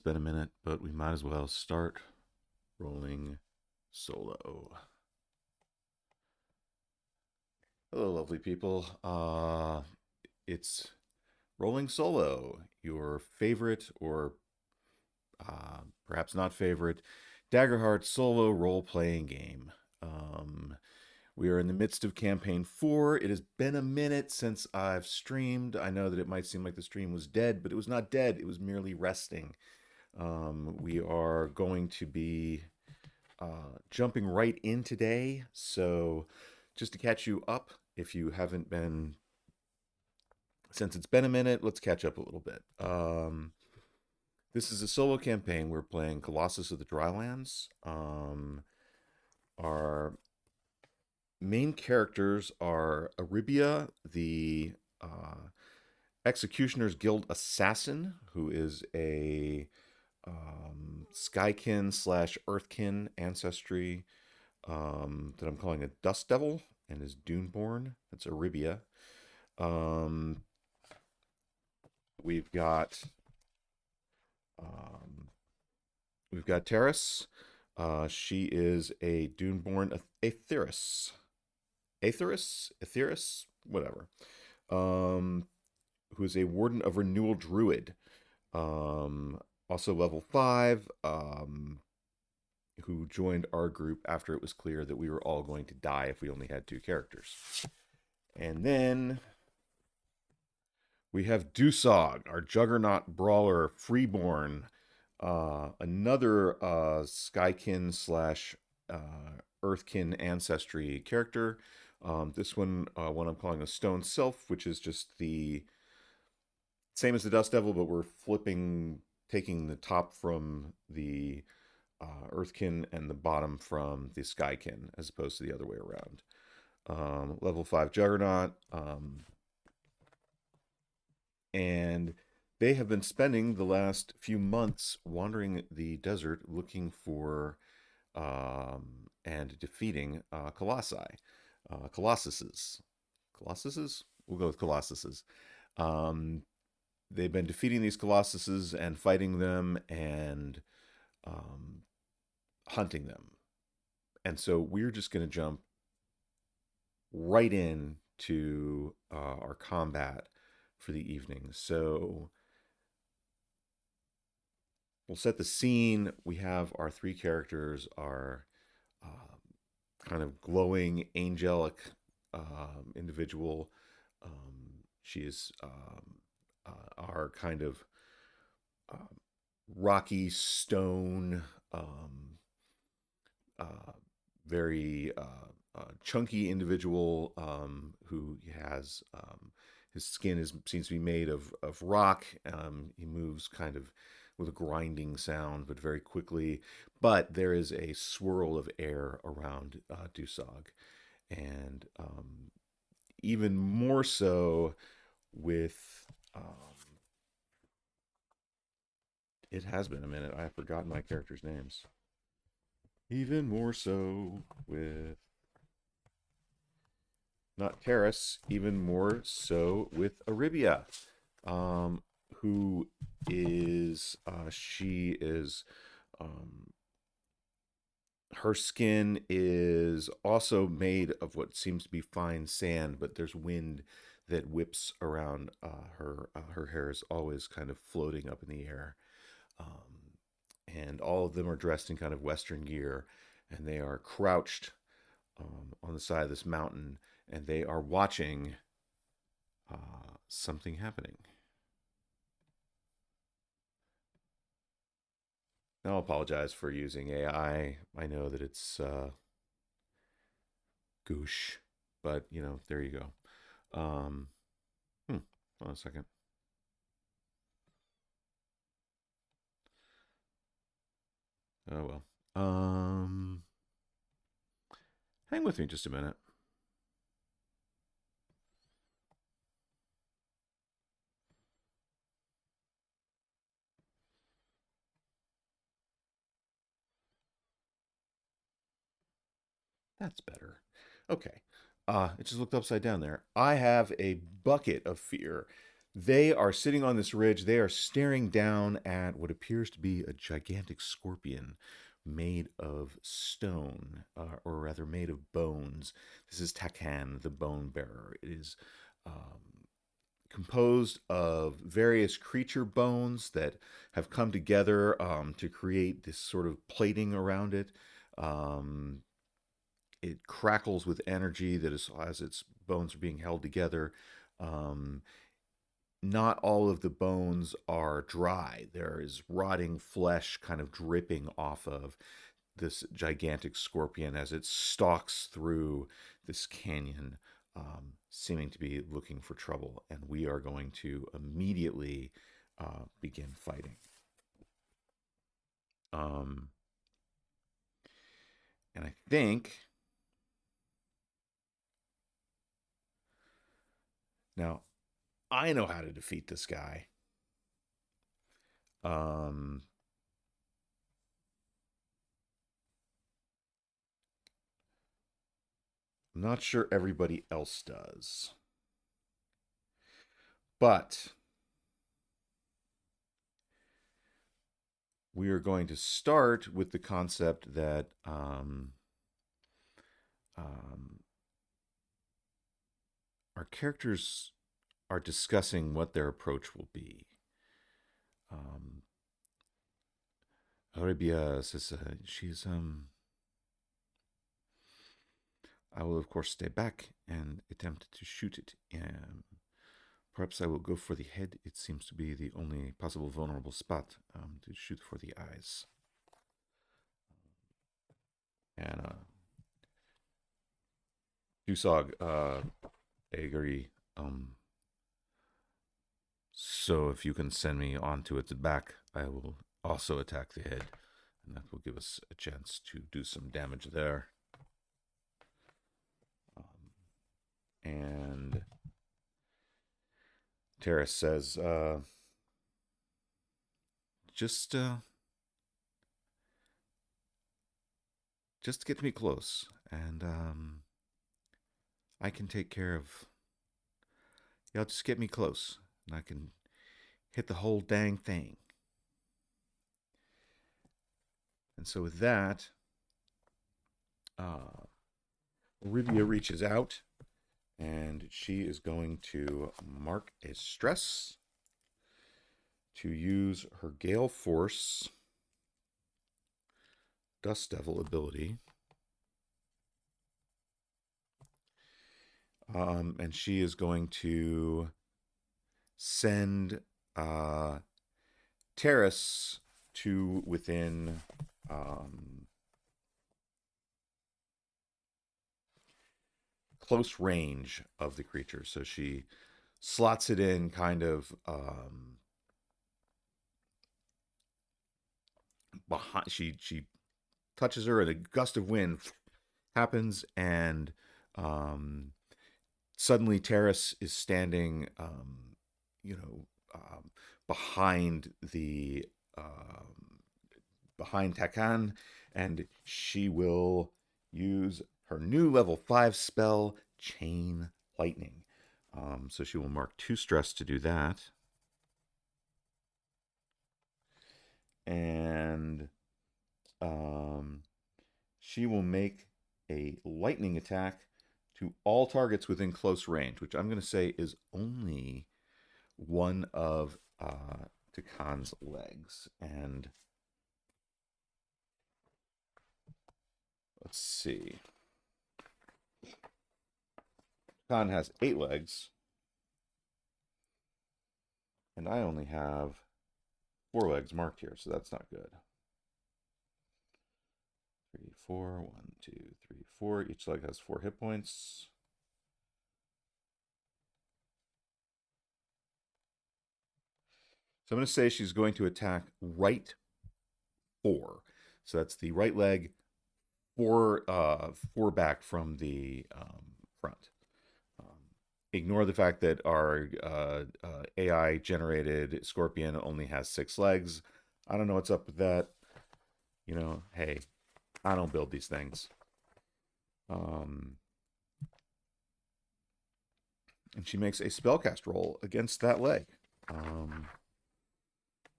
It's been a minute, but we might as well start rolling solo. Hello, lovely people. It's rolling solo, your favorite or perhaps not favorite Daggerheart solo role playing game. Um, we are in the midst of campaign 4. It has been a minute since I've streamed. I know that it might seem like the stream was dead, but it was not dead, it was merely resting. We are going to be jumping right in today. So, just to catch you up, if you haven't been, since it's been a minute, let's catch up a little bit. This is a solo campaign. We're playing Colossus of the Drylands. Our main characters are Aribia, the Executioner's Guild assassin, who is a Skykin slash Earthkin ancestry that I'm calling a Dust Devil and is Duneborn. That's Aribia. Um, we've got um, we've got Terrace. She is a Duneborn Aetheris. Aetheris, whatever. Um, who is a Warden of Renewal Druid. Um, Also level 5. Who joined our group after it was clear that we were all going to die if we only had 2 characters. And then we have Dusog, our Juggernaut Brawler, Freeborn, another Skykin slash Earthkin ancestry character. This one, what I'm calling a Stone Sylph, which is just the same as the Dust Devil, but we're taking the top from the Earthkin and the bottom from the Skykin, as opposed to the other way around. Level 5 Juggernaut. And they have been spending the last few months wandering the desert looking for and defeating Colossuses. Colossuses? We'll go with Colossuses. Um, they've been defeating these Colossuses and fighting them and um, hunting them. And so we're just going to jump right in to our combat for the evening. So we'll set the scene. We have our 3 characters, our kind of glowing, angelic individual. She is our kind of um, rocky stone, uh, very chunky individual who has his skin seems to be made of rock. He moves kind of with a grinding sound, but very quickly. But there is a swirl of air around Dusog, and even more so with. It has been a minute. I have forgotten my characters' names. Even more so with not Terrace, even more so with Aribia, um, who is she is um, her skin is also made of what seems to be fine sand, but there's wind that whips around her. Her hair is always kind of floating up in the air, um, and all of them are dressed in kind of Western gear, and they are crouched on the side of this mountain, and they are watching something happening. I'll apologize for using AI. I know that it's goosh, but there you go. Hmm, hold on a second. Oh well. Hang with me just a minute. That's better. Okay. It just looked upside down there. I have a bucket of fear. They are sitting on this ridge. They are staring down at what appears to be a gigantic scorpion made of stone, or rather made of bones. This is Takkan, the bone bearer. It is composed of various creature bones that have come together to create this sort of plating around it. Um, it crackles with energy that is as its bones are being held together. Um, Not all of the bones are dry. There is rotting flesh kind of dripping off of this gigantic scorpion as it stalks through this canyon, seeming to be looking for trouble. And we are going to immediately begin fighting. Um, and I think now I know how to defeat this guy. Um, I'm not sure everybody else does, but we are going to start with the concept that um, our characters are discussing what their approach will be. Um, Arabia says she's I will of course stay back and attempt to shoot it. Perhaps I will go for the head. It seems to be the only possible vulnerable spot to shoot for the eyes. And Dusog, agree. So if you can send me onto its back, I will also attack the head, and that will give us a chance to do some damage there. And Terrace says, just just get me close, and I can take care of. Y'all just get me close, and I can hit the whole dang thing. And so with that, Olivia reaches out, and she is going to mark a stress to use her Gale Force Dust Devil ability. And she is going to send Terrace to within close range of the creature. So she slots it in kind of behind. She touches her, and a gust of wind happens, and um, suddenly Terrace is standing, you know, behind the behind Takkan, and she will use her new level 5 spell, Chain Lightning. So she will mark 2 stress to do that. And she will make a lightning attack to all targets within close range, which I'm going to say is only one of Takkan's legs. And let's see. Takkan has 8 legs, and I only have 4 legs marked here, so that's not good. 3, 4, 1, 2, 3, 4. Each leg has 4 hit points. So I'm going to say she's going to attack right 4. So that's the right leg, 4 back from the front. Ignore the fact that our AI generated scorpion only has 6 legs. I don't know what's up with that. You know, hey, I don't build these things. And she makes a spellcast roll against that leg. Um,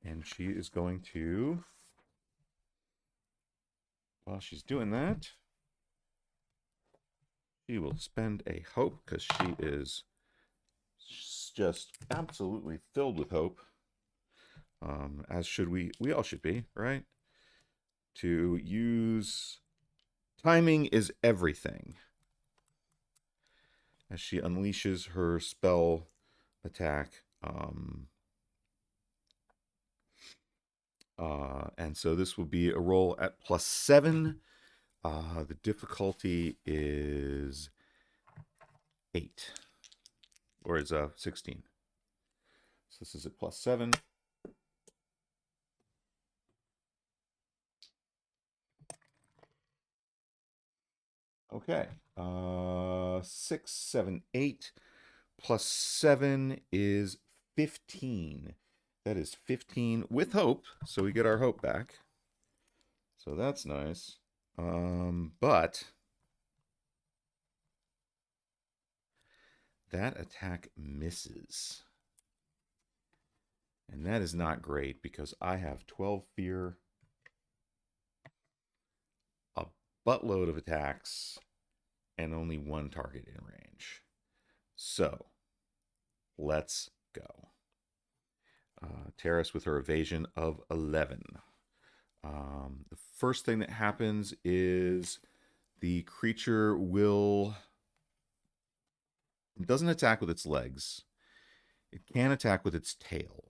and she is going to, while she's doing that, she will spend a hope because she is just absolutely filled with hope. As should we. We all should be, right? To use timing is everything. As she unleashes her spell attack. And so this will be a roll at +7. The difficulty is 8, or is 16. So this is at +7. Okay. 6, 7, 8 +7 is 15. That is 15 with hope. So we get our hope back. So that's nice. But that attack misses. And that is not great because I have 12 fear, a buttload of attacks, and only one target in range. So let's go. Terrace with her evasion of 11. The first thing that happens is the creature will. It doesn't attack with its legs. It can attack with its tail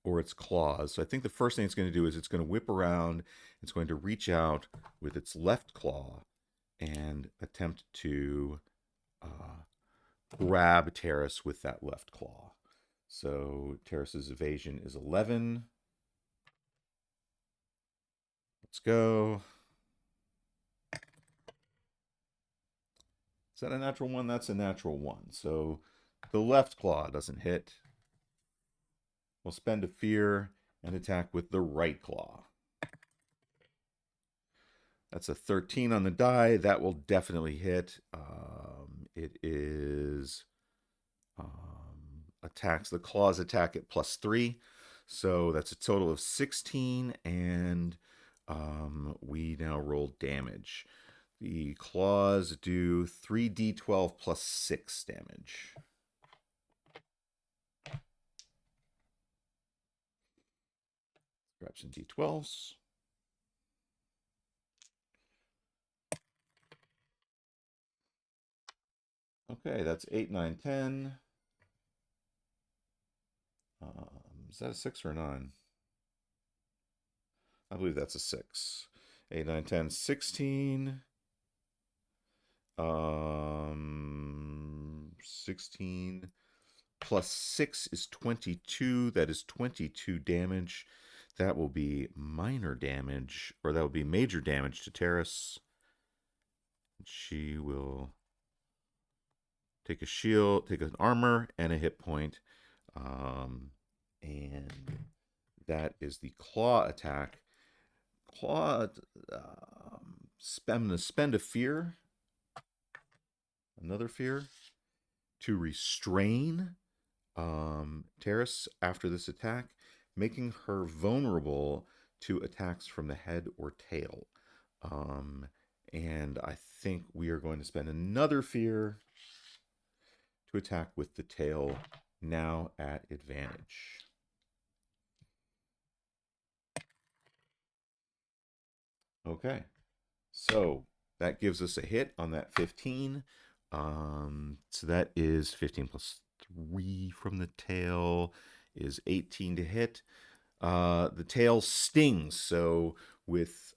or its claws. So I think the first thing it's going to do is it's going to whip around. It's going to reach out with its left claw and attempt to grab Terrace with that left claw. So Terrace's evasion is 11. Let's go. Is that a natural 1? That's a natural 1. So the left claw doesn't hit. We'll spend a fear and attack with the right claw. That's a 13 on the die. That will definitely hit. It is attacks. The claws attack at +3. So that's a total of 16. And we now roll damage. The claws do 3d12 +6 damage. Grab some d12s. Okay, that's 8, 9, 10. Is that a 6 or a 9? I believe that's a 6. 8, 9, 10, 16. 16 +6 is 22. That is 22 damage. That will be minor damage, or that will be major damage to Terrace. She will take a shield, take an armor, and a hit point. And that is the claw attack. Claw, I'm going to spend a fear, another fear, to restrain Terrace after this attack, making her vulnerable to attacks from the head or tail. And I think we are going to spend another fear to attack with the tail, now at advantage. Okay, so that gives us a hit on that 15. So that is 15 +3 from the tail is 18 to hit. The tail stings, so with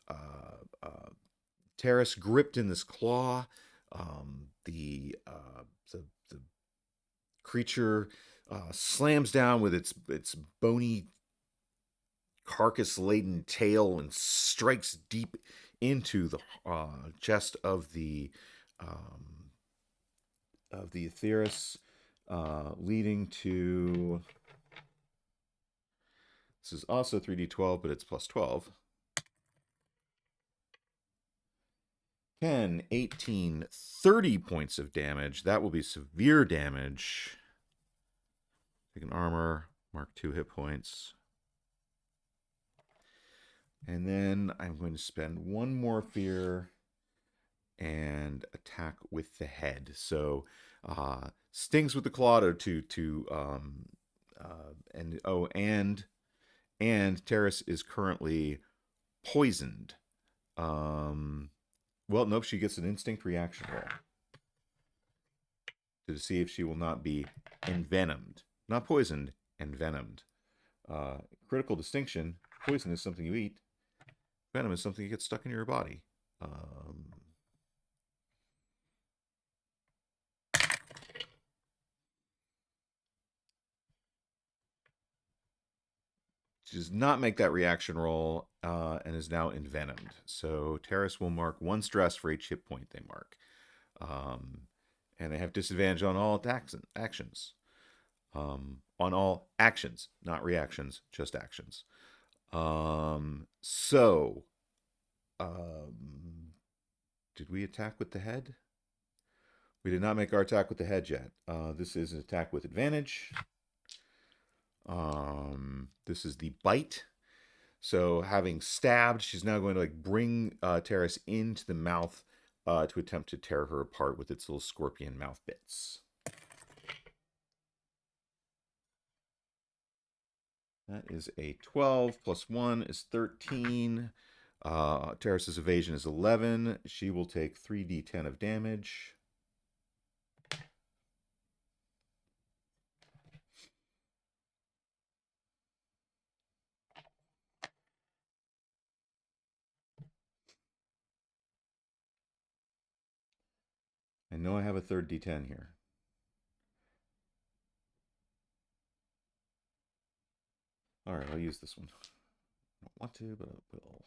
Terrace gripped in this claw, the creature slams down with its bony, carcass-laden tail and strikes deep into the chest of the Aetheris, leading to. This is also 3d12, but it's +12. 10, 18, 30 points of damage. That will be severe damage. Take an armor, mark 2 hit points. And then I'm going to spend one more fear and attack with the head. So stings with the claw and Terrace is currently poisoned. Well, nope, she gets an instinct reaction roll to see if she will not be envenomed. Not poisoned, envenomed. Critical distinction, poison is something you eat. Venom is something that gets stuck in your body. She does not make that reaction roll and is now envenomed. So Terrace will mark 1 stress for each hit point they mark. And they have disadvantage on all actions. On all actions, not reactions, just actions. Did we attack with the head? We did not make our attack with the head yet. This is an attack with advantage. This is the bite. So having stabbed, she's now going to bring Terrace into the mouth to attempt to tear her apart with its little scorpion mouth bits. That is a 12 plus 1 is 13. Terrace's evasion is 11. She will take 3d10 of damage. I know I have a third d10 here. All right, I'll use this one. I don't want to, but I will.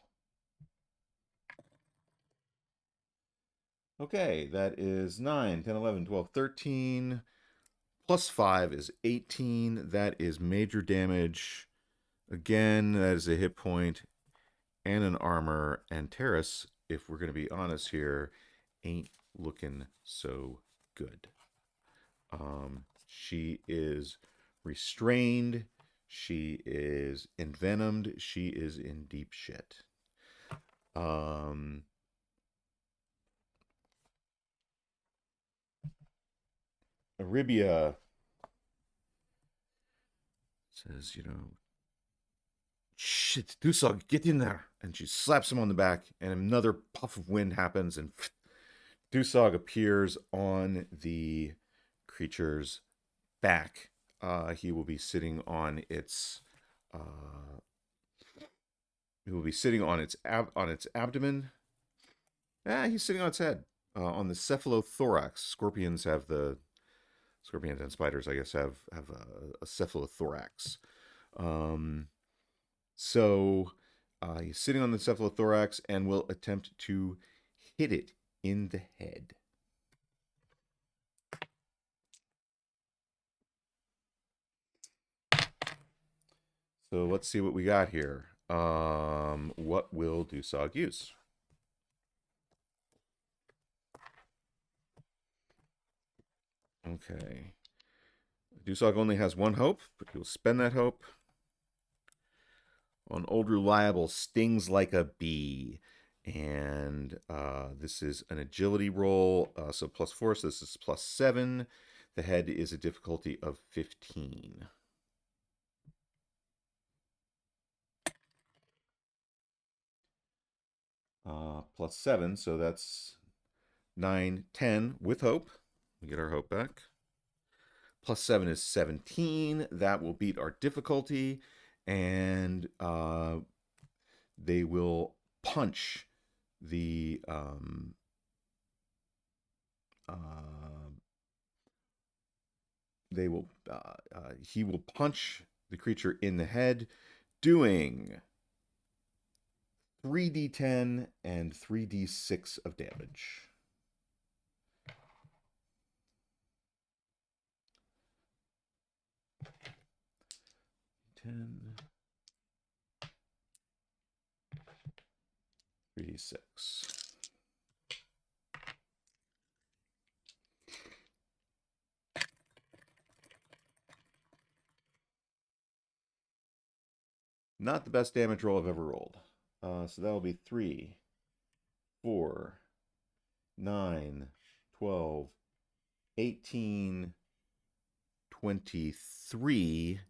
Okay, that is 9, 10, 11, 12, 13. Plus 5 is 18. That is major damage. Again, that is a hit point and an armor. And Terrace, if we're going to be honest here, ain't looking so good. She is restrained. She is envenomed. She is in deep shit. Aribia says, shit, Dusog, get in there. And she slaps him on the back, and another puff of wind happens, and Dusog appears on the creature's back. He will be sitting on its abdomen. He's sitting on its head, on the cephalothorax. Scorpions and spiders, I guess, have a cephalothorax. So he's sitting on the cephalothorax and will attempt to hit it in the head. So let's see what we got here. What will Dusog use? Okay. Dusog only has 1 hope, but he'll spend that hope on Old Reliable Stings Like a Bee. And this is an agility roll. So plus 4, so this is plus 7. The head is a difficulty of 15. Plus 7, so that's 9, 10 with hope. We get our hope back. Plus 7 is 17. That will beat our difficulty. And they will punch the he will punch the creature in the head, doing 3d10 and 3d6 of damage. Ten, 3d6. Not the best damage roll I've ever rolled. So that'll be 3, 4, 9, 12, 18, 23.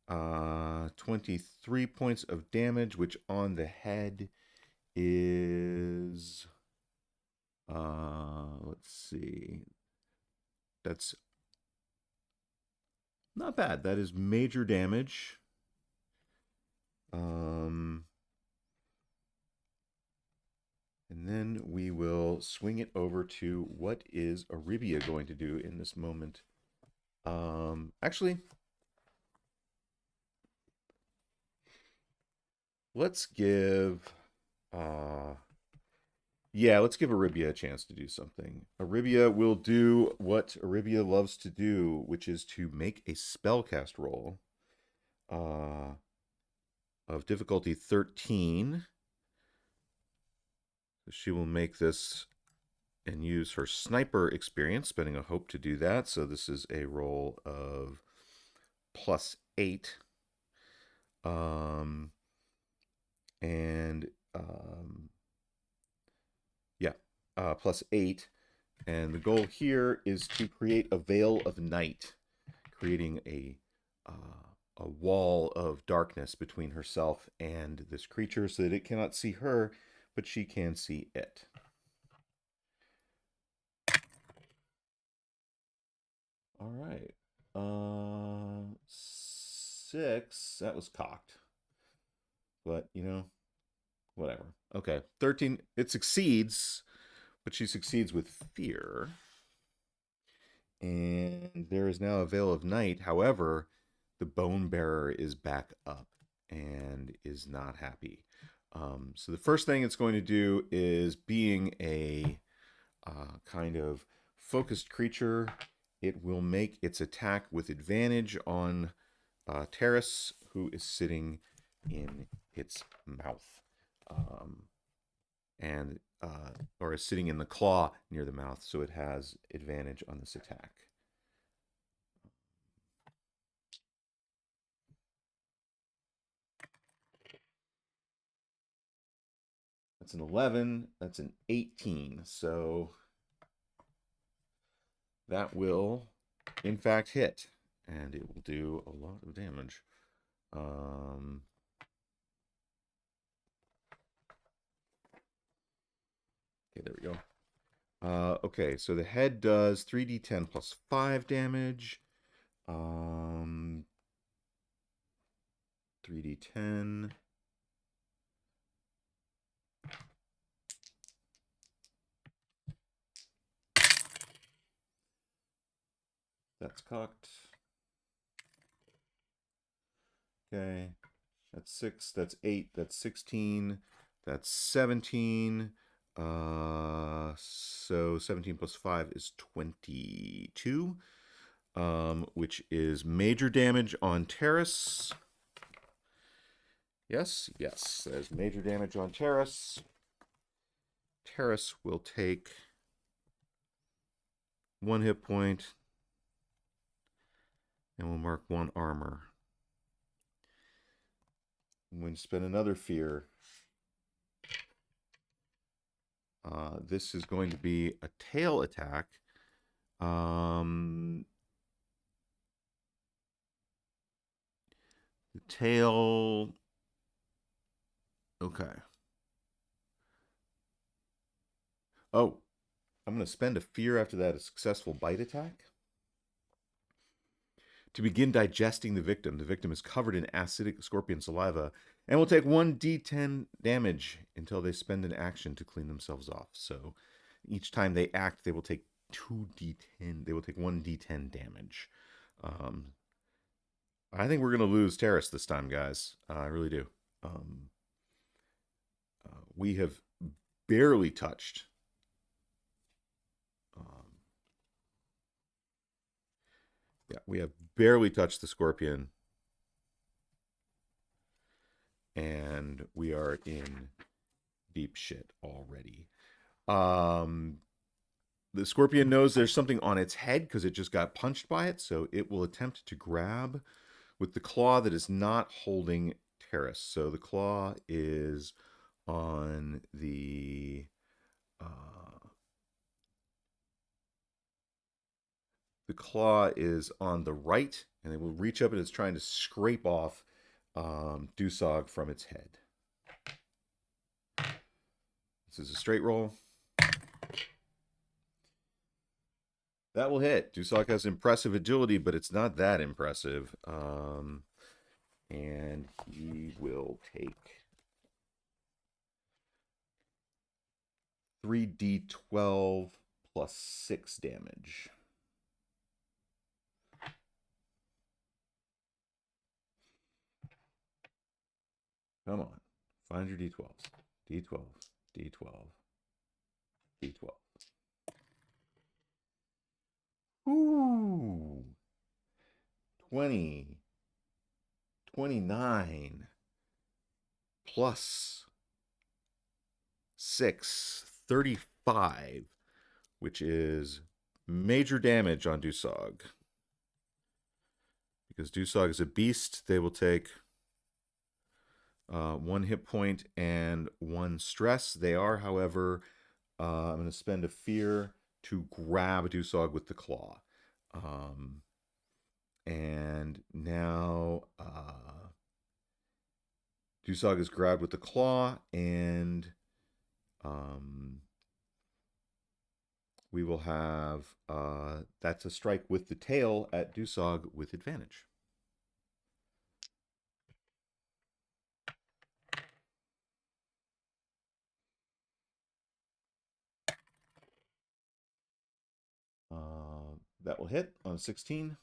23 points of damage, which on the head is, let's see, that's not bad. That is major damage. And then we will swing it over to what is Aribia going to do in this moment. Actually, let's give, yeah, let's give Aribia a chance to do something. Aribia will do what Aribia loves to do, which is to make a spellcast roll of difficulty 13. She will make this and use her sniper experience, spending a hope to do that. So this is a roll of +8. Yeah, +8. And the goal here is to create a veil of night, creating a wall of darkness between herself and this creature so that it cannot see her, but she can see it. All right. 6. That was cocked. But, whatever. Okay. 13. It succeeds, but she succeeds with fear. And there is now a veil of night. However, the bone bearer is back up and is not happy. So the first thing it's going to do is, being a kind of focused creature, it will make its attack with advantage on Terrace, who is sitting in its mouth, and or is sitting in the claw near the mouth, so it has advantage on this attack. That's an 11. That's an 18. So that will, in fact, hit, and it will do a lot of damage. Okay, there we go. Okay, so the head does 3d10 plus 5 damage. 3d10. That's cocked. Okay, that's 6, that's 8, that's 16, that's 17. So 17 plus 5 is 22, which is major damage on Terrace. Yes, yes, there's major damage on Terrace. Terrace will take 1 hit point and will mark 1 armor. I'm going to spend another fear. This is going to be a tail attack. The tail. Okay. Oh, I'm going to spend a fear after that, a successful bite attack. To begin digesting the victim is covered in acidic scorpion saliva and will take 1d10 damage until they spend an action to clean themselves off. So each time they act, they will take 2d10. They will take 1d10 damage. I think we're going to lose Terrace this time, guys. I really do. We have barely touched. Yeah, we have barely touched the scorpion. And we are in deep shit already. The scorpion knows there's something on its head because it just got punched by it, so it will attempt to grab with the claw that is not holding Terrace. So on the claw is on the right, and it will reach up and it's trying to scrape off Dusog from its head. This is a straight roll. That will hit. Dusog has impressive agility, but it's not that impressive. And he will take 3d12 plus 6 damage. Come on. Find your d12s. D12, D12, D12. Ooh. 20, 29 plus 6, 35, which is major damage on Dusog. Because Dusog is a beast, they will take 1 hit point and 1 stress. They are, however, I'm going to spend a fear to grab Dusog with the claw. And now Dusog is grabbed with the claw, and we will have that's a strike with the tail at Dusog with advantage. That will hit on a 16.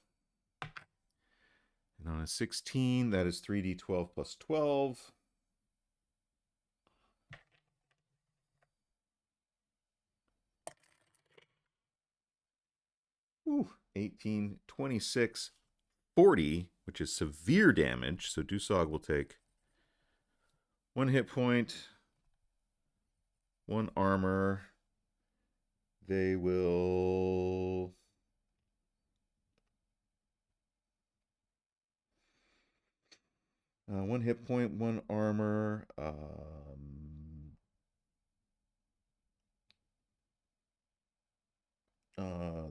And on a 16, that is 3d12 plus 12. Ooh, 18, 26, 40, which is severe damage. So Dusog will take 1 hit point, 1 armor. They will... one hit point, 1 armor.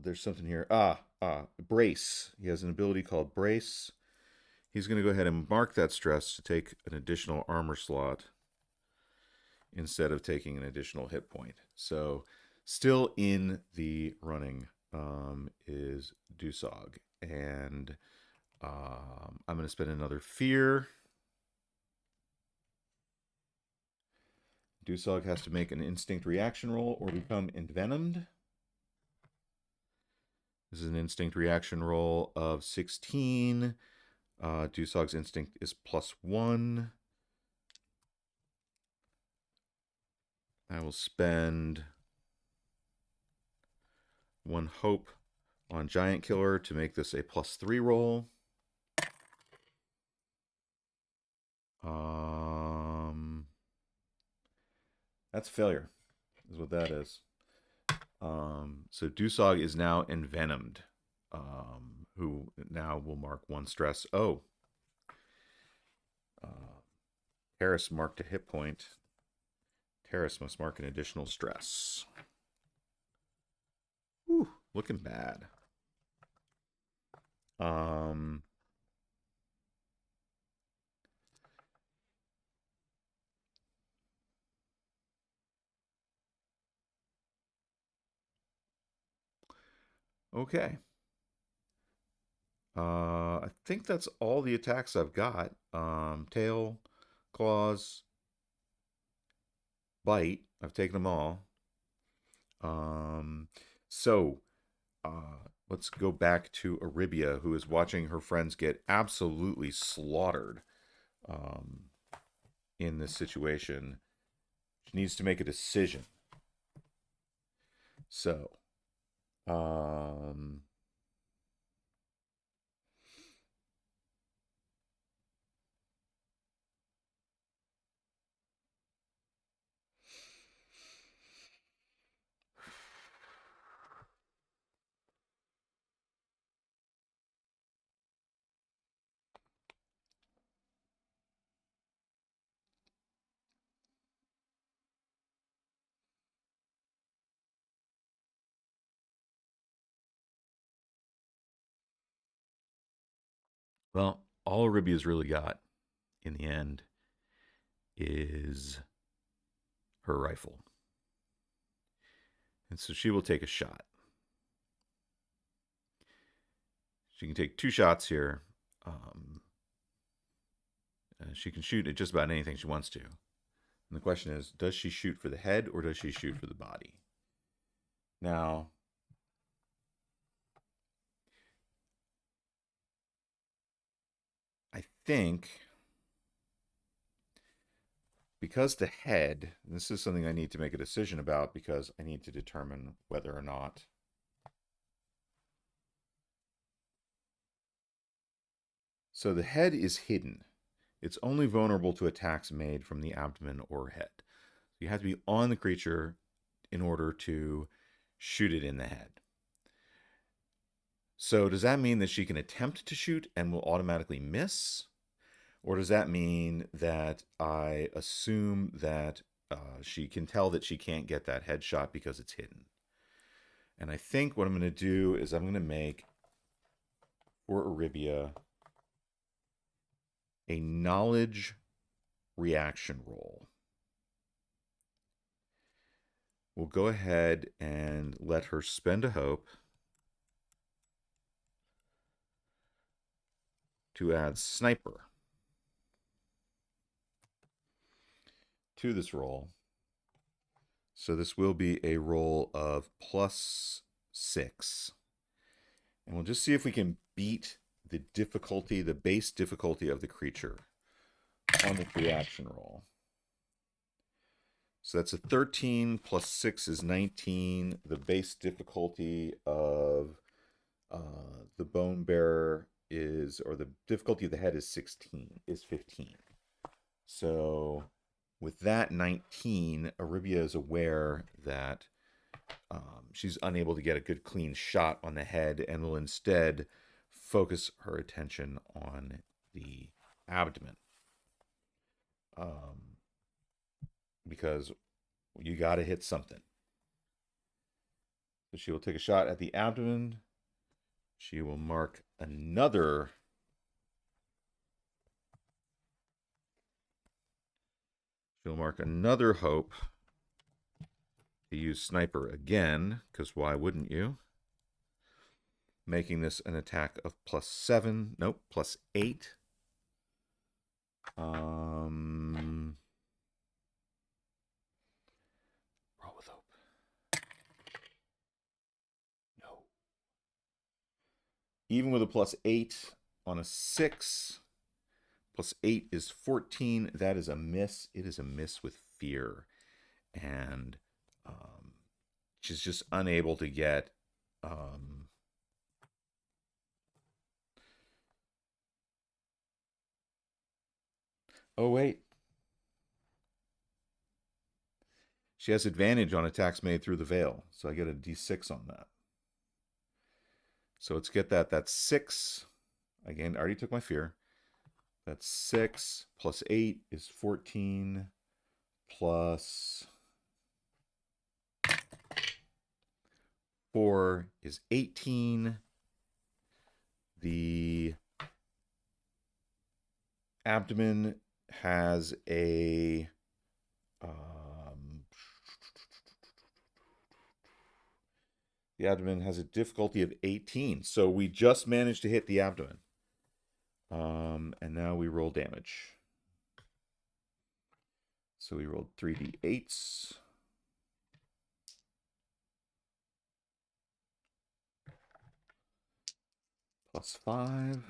There's something here. Brace. He has an ability called Brace. He's going to go ahead and mark that stress to take an additional armor slot instead of taking an additional hit point. So still in the running is Dusog. And I'm going to spend another fear. Dusog has to make an instinct reaction roll or become envenomed. This is an instinct reaction roll of 16. Dusog's instinct is +1. I will spend 1 hope on Giant Killer to make this a +3 roll. That's failure, is what that is. So Dusog is now envenomed, who now will mark 1 stress. Oh. Terrace marked a hit point. Terrace must mark an additional stress. Whew, looking bad. Okay. I think that's all the attacks I've got. Tail, claws, bite. I've taken them all. So let's go back to Aribia, who is watching her friends get absolutely slaughtered in this situation. She needs to make a decision. So, Well, all Aribia's really got in the end is her rifle. And so she will take a shot. She can take 2 shots here. Um, she can shoot at just about anything she wants to. And the question is, does she shoot for the head or does she shoot for the body? Now, I think because the head, this is something I need to make a decision about because I need to determine whether or not so the head is hidden. It's only vulnerable to attacks made from the abdomen or head. You have to be on the creature in order to shoot it in the head. So does that mean that she can attempt to shoot and will automatically miss? Or does that mean that I assume that she can tell that she can't get that headshot because it's hidden? And I think what I'm going to do is I'm going to make, for Aribia, a knowledge reaction roll. We'll go ahead and let her spend a hope to add sniper to this roll. So this will be a roll of +6. And we'll just see if we can beat the difficulty, the base difficulty of the creature on the reaction roll. So that's a 13 plus 6 is 19. The base difficulty of the bone bearer is, or the difficulty of the head is 16, is 15. So with that 19, Aribia is aware that she's unable to get a good clean shot on the head and will instead focus her attention on the abdomen. Because you got to hit something. So she will take a shot at the abdomen. She will mark another. She'll mark another hope to use sniper again, because why wouldn't you? Making this an attack of +7. Nope, +8. Roll with hope. No. Even with a +8 on a 6, +8 is 14. That is a miss. It is a miss with fear. And she's just unable to get oh wait, she has advantage on attacks made through the veil, so I get a d6 on that. So let's get that. That's 6. Again, I already took my fear. That's 6 plus 8 is 14 plus 4 is 18. The abdomen has a the abdomen has a difficulty of 18. So we just managed to hit the abdomen. And now we roll damage. So we rolled 3d8s. +5.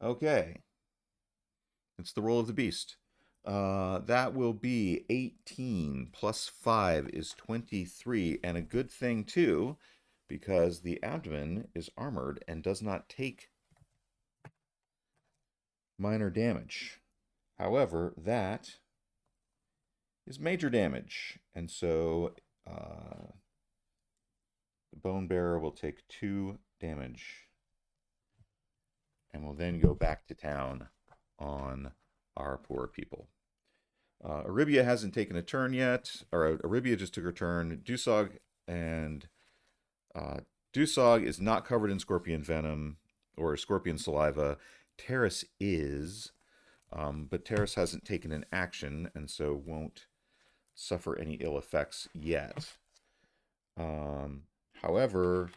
Okay. It's the roll of the beast. That will be 18 plus 5 is 23. And a good thing, too, because the abdomen is armored and does not take minor damage. However, that is major damage. And so the bone bearer will take 2 damage and will then go back to town on our poor people. Aribia hasn't taken a turn yet, or Aribia just took her turn. Dusog and Uh, Dusog is not covered in scorpion venom or scorpion saliva. Terrace is, but Terrace hasn't taken an action and so won't suffer any ill effects yet. Um, However,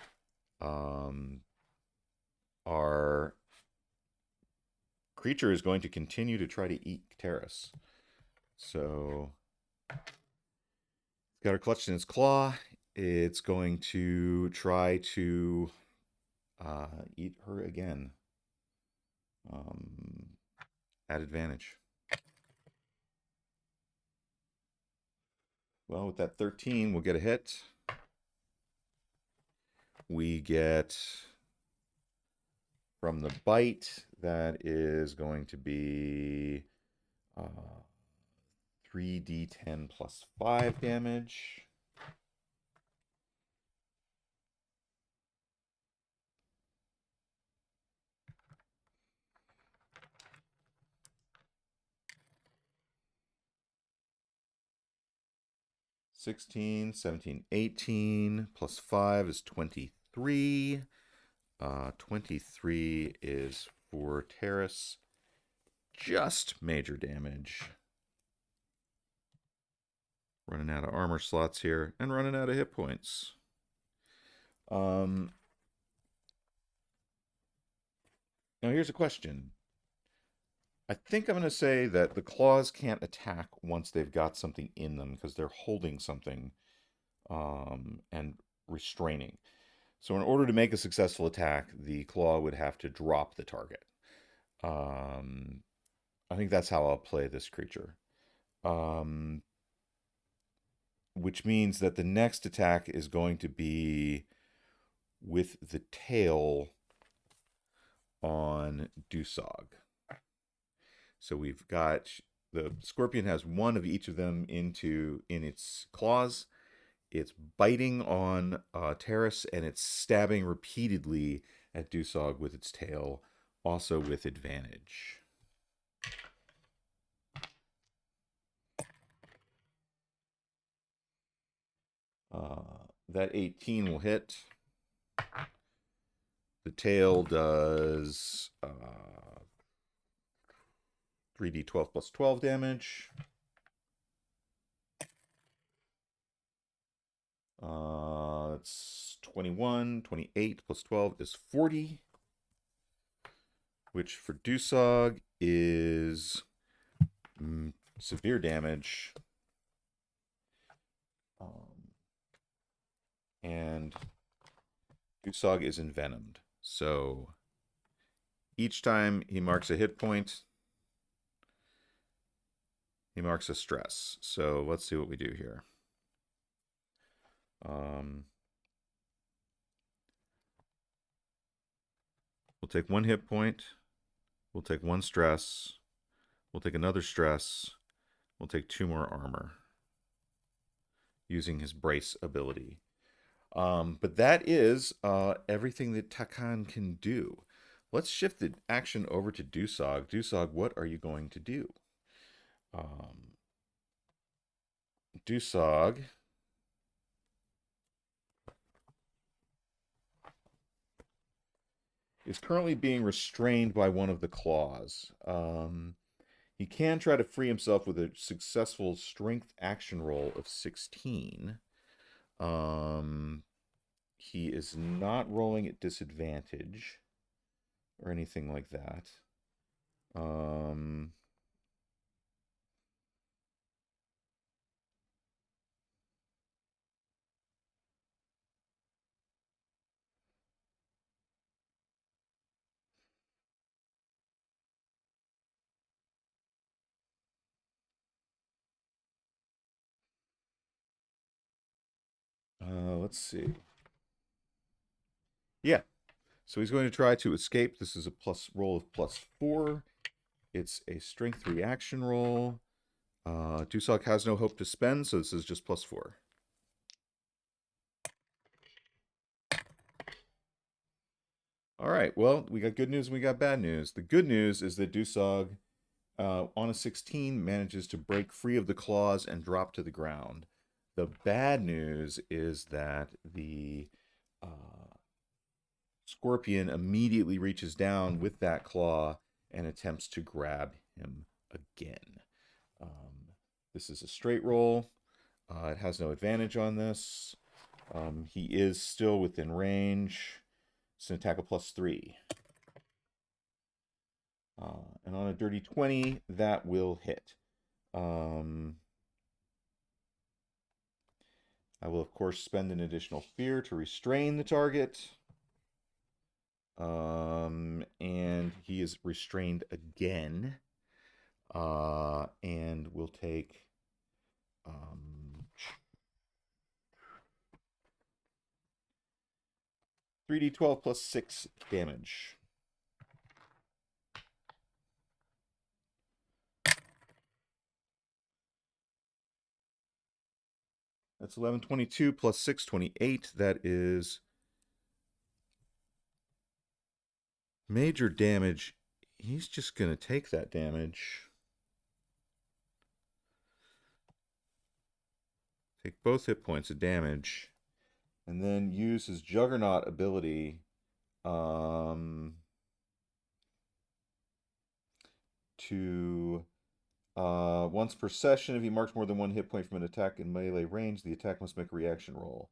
um, our creature is going to continue to try to eat Terrace. So, it's got her clutched in its claw. It's going to try to eat her again um, at advantage. Well, with that 13, we'll get a hit. We get from the bite, that is going to be 3d10 plus 5 damage. (16, 17, 18 plus 5 is 23. 23 is for Terrace. Just major damage. Running out of armor slots here and running out of hit points. Now here's a question. I think I'm going to say that the claws can't attack once they've got something in them because they're holding something and restraining. So in order to make a successful attack, the claw would have to drop the target. I think that's how I'll play this creature. Which means that the next attack is going to be with the tail on Dusog. So we've got the scorpion has one of each of them in its claws. It's biting on Terrace and it's stabbing repeatedly at Dusog with its tail, also with advantage. That 18 will hit. The tail does 3d12 plus 12 damage. It's 21, 28 plus 12 is 40. Which for Dusog is severe damage. And Dusog is envenomed. So each time he marks a hit point, he marks a stress. So let's see what we do here. We'll take one hit point. We'll take one stress. We'll take another stress. We'll take 2 more armor using his brace ability. But that is everything that Takkan can do. Let's shift the action over to Dusog. Dusog, what are you going to do? Dusog is currently being restrained by one of the claws. He can try to free himself with a successful strength action roll of 16. He is not rolling at disadvantage or anything like that. Let's see. Yeah. So he's going to try to escape. This is a plus roll of +4. It's a strength reaction roll. Dusog has no hope to spend, so this is just +4. All right. Well, we got good news and we got bad news. The good news is that Dusog, on a 16, manages to break free of the claws and drop to the ground. The bad news is that the Uh, Scorpion immediately reaches down with that claw and attempts to grab him again. This is a straight roll. It has no advantage on this. He is still within range. It's an attack of +3. And on a dirty 20, that will hit. I will, of course, spend an additional fear to restrain the target. And he is restrained again. And we'll take 3d12 plus 6 damage. That's 1122 plus 628. That is major damage. He's just going to take that damage. Take both hit points of damage. And then use his Juggernaut ability to once per session, if he marks more than one hit point from an attack in melee range, the attack must make a reaction roll.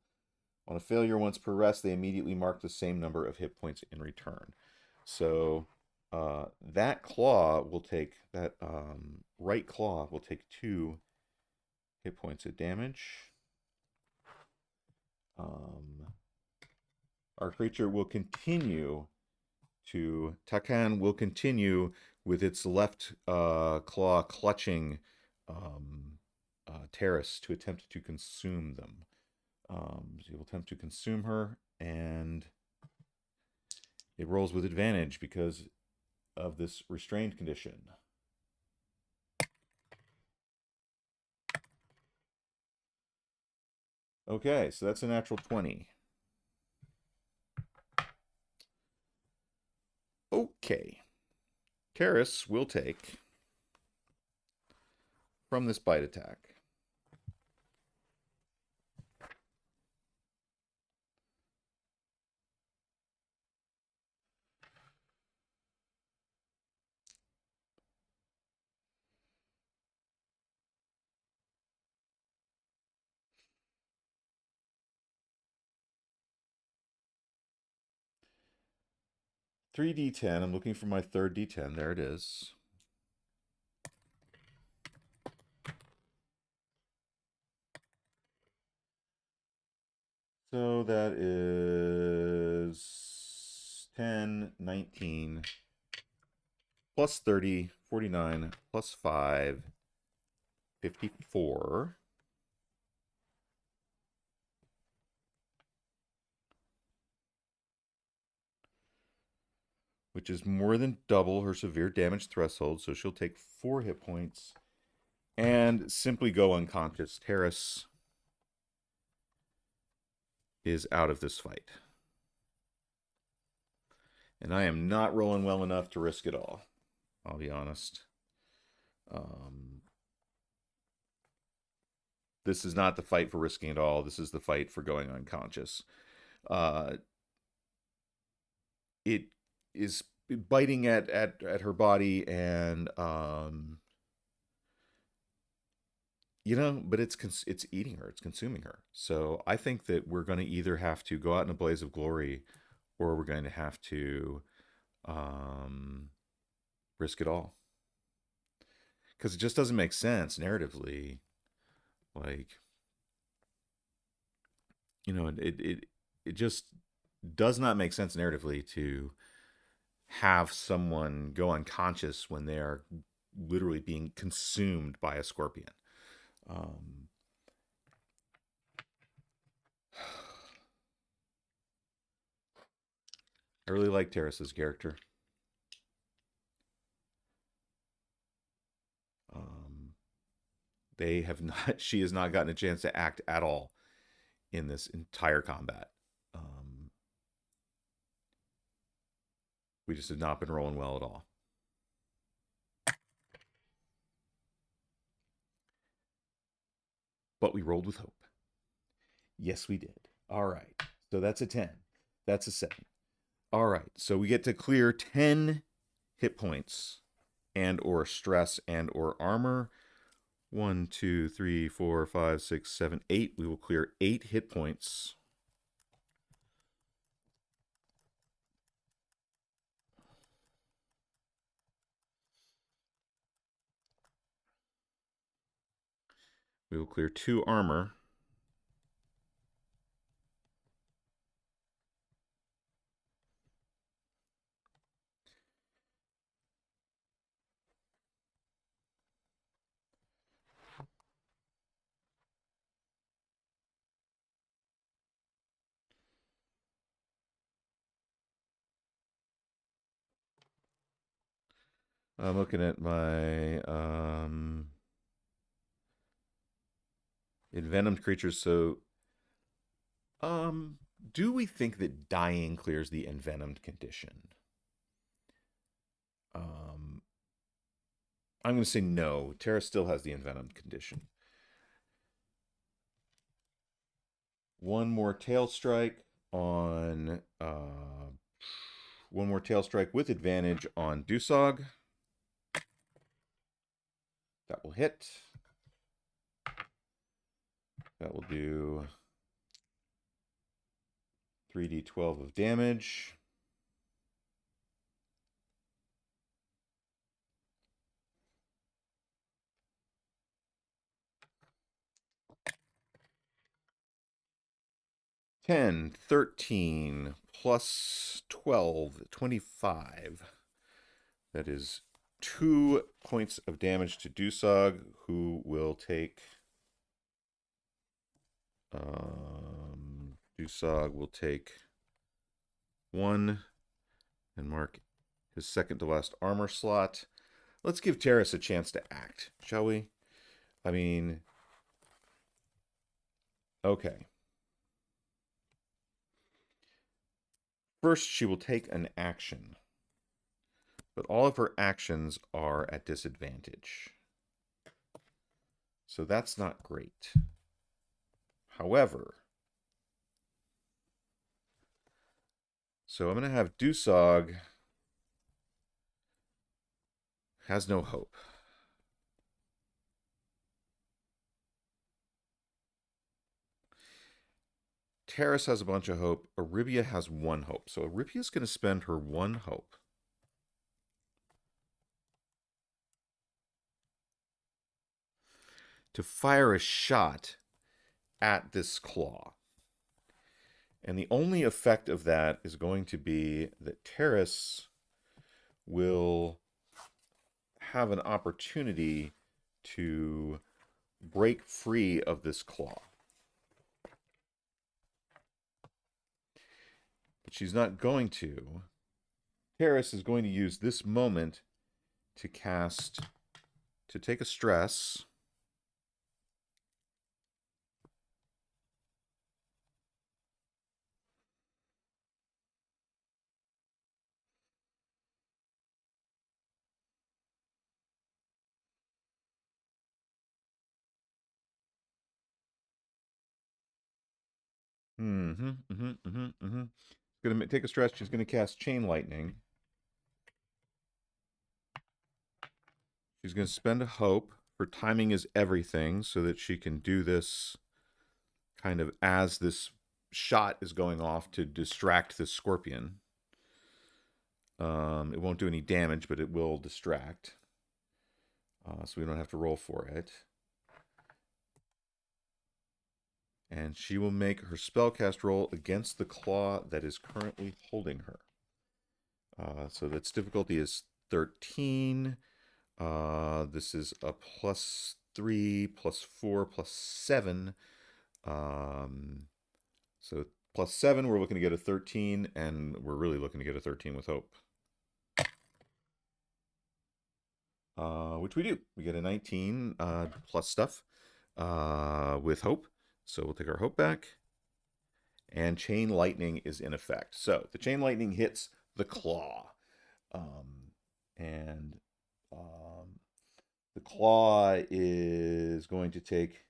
On a failure once per rest, they immediately mark the same number of hit points in return. So that claw will take, that right claw will take 2 hit points of damage. Our creature will continue to, Takkan will continue with its left claw clutching Terrace to attempt to consume them. So he will attempt to consume her, and it rolls with advantage because of this restrained condition. Okay, so that's a natural 20. Okay. Karis will take from this bite attack. Three D10. I'm looking for my third D10. There it is. So that is 10, 19, plus 30, 49, plus 5, 54. Which is more than double her severe damage threshold, so she'll take 4 hit points and simply go unconscious. Terrace is out of this fight. And I am not rolling well enough to risk it all, I'll be honest. This is not the fight for risking it all. This is the fight for going unconscious. It is biting at her body, and but it's eating her. It's consuming her. So I think that we're going to either have to go out in a blaze of glory, or we're going to have to risk it all, because it just doesn't make sense narratively. Like, it just does not make sense narratively to have someone go unconscious when they are literally being consumed by a scorpion. I really like Terrace's character. They have not. She has not gotten a chance to act at all in this entire combat. We just have not been rolling well at all. But we rolled with hope. Yes, we did. All right. So that's a 10. That's a 7. All right. So we get to clear 10 hit points and or stress and or armor. 1, 2, 3, 4, 5, 6, 7, 8. We will clear 8 hit points. We will clear 2 armor. I'm looking at my envenomed creatures. So, do we think that dying clears the envenomed condition? Um, I'm going to say no. Terra still has the envenomed condition. One more tail strike on one more tail strike with advantage on Dusog. That will hit. That will do 3d12 of damage. Ten, 13, plus 12, 25. That is 2 points of damage to Dusog, who will take. Dusog will take 1 and mark his second to last armor slot. Let's give Terrace a chance to act, shall we? I mean, okay. First, she will take an action, but all of her actions are at disadvantage. So that's not great. However, so I'm going to have Dusog has no hope. Terrace has a bunch of hope. Aribia has 1 hope. So Aribia's going to spend her 1 hope to fire a shot at this claw. And the only effect of that is going to be that Terrace will have an opportunity to break free of this claw. But she's not going to. Terrace is going to use this moment to take a stress. Going to take a stress. She's going to cast Chain Lightning. She's going to spend a hope. Her timing is everything so that she can do this kind of as this shot is going off to distract this scorpion. It won't do any damage, but it will distract. So we don't have to roll for it. And she will make her spellcast roll against the claw that is currently holding her. So that's difficulty is 13. This is a +3, +4, +7. So +7, we're looking to get a 13, and we're really looking to get a 13 with hope. Which we do. We get a 19 plus stuff with hope. So we'll take our hope back. And Chain Lightning is in effect. So the Chain Lightning hits the claw. And the claw is going to take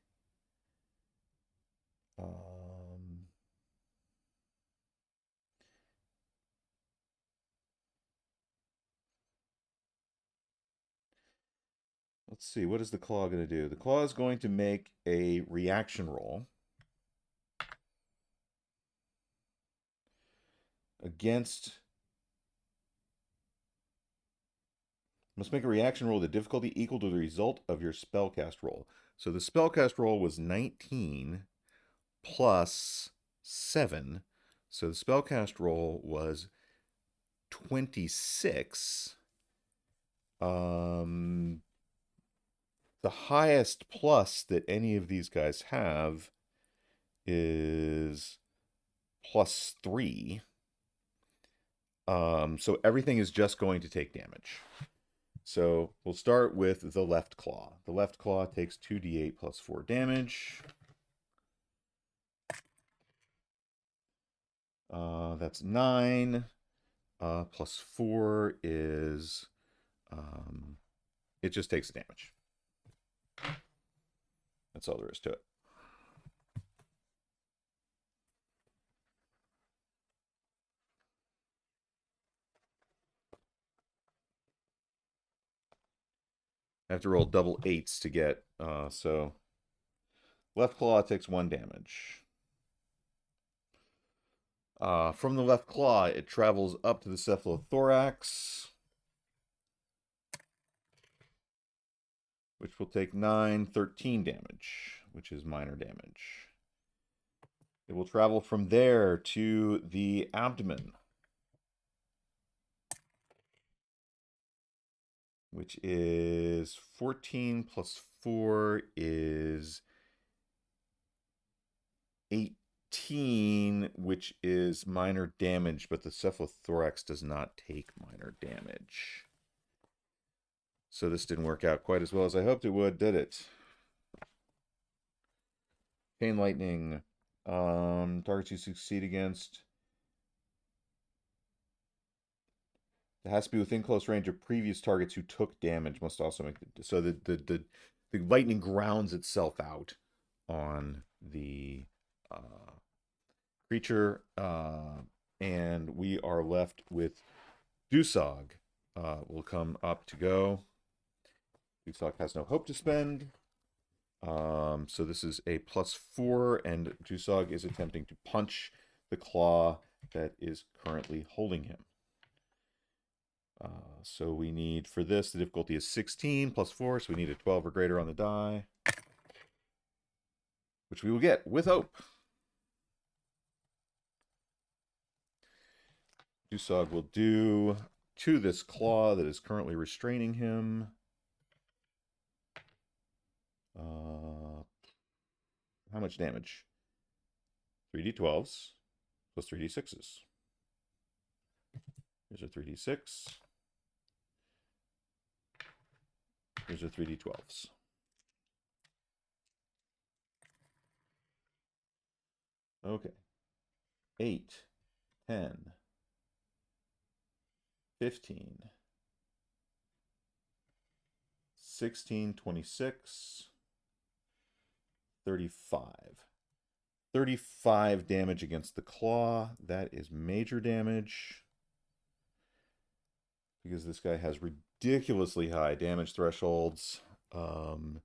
let's see, what is the claw going to do? The claw is going to make a reaction roll against. Must make a reaction roll with a difficulty equal to the result of your spellcast roll. So the spellcast roll was 19 plus 7. So the spellcast roll was 26. The highest plus that any of these guys have is +3. So everything is just going to take damage. So we'll start with the left claw. The left claw takes 2d8 plus 4 damage. That's 9. Plus 4 is... it just takes damage. That's all there is to it. I have to roll double 8s to get, so left claw takes 1 damage. From the left claw, it travels up to the cephalothorax, which will take 9, 13 damage, which is minor damage. It will travel from there to the abdomen, which is 14 plus 4 is 18, which is minor damage, but the cephalothorax does not take minor damage. So this didn't work out quite as well as I hoped it would, did it? Pain lightning. Targets you succeed against. It has to be within close range of previous targets who took damage. Must also make so the lightning grounds itself out on the creature, and we are left with Dusog. Will come up to go. Dusog has no hope to spend. So this is a +4, and Dusog is attempting to punch the claw that is currently holding him. So we need, for this, the difficulty is 16 plus 4, so we need a 12 or greater on the die, which we will get with hope. Dusog will do to this claw that is currently restraining him. How much damage? 3d12s plus 3d6s. Here's a 3d6. Here's a 3d12s. Okay. 8, 10, 15, 16, 26, 35. 35 damage against the claw. That is major damage, because this guy has ridiculously high damage thresholds. Takkan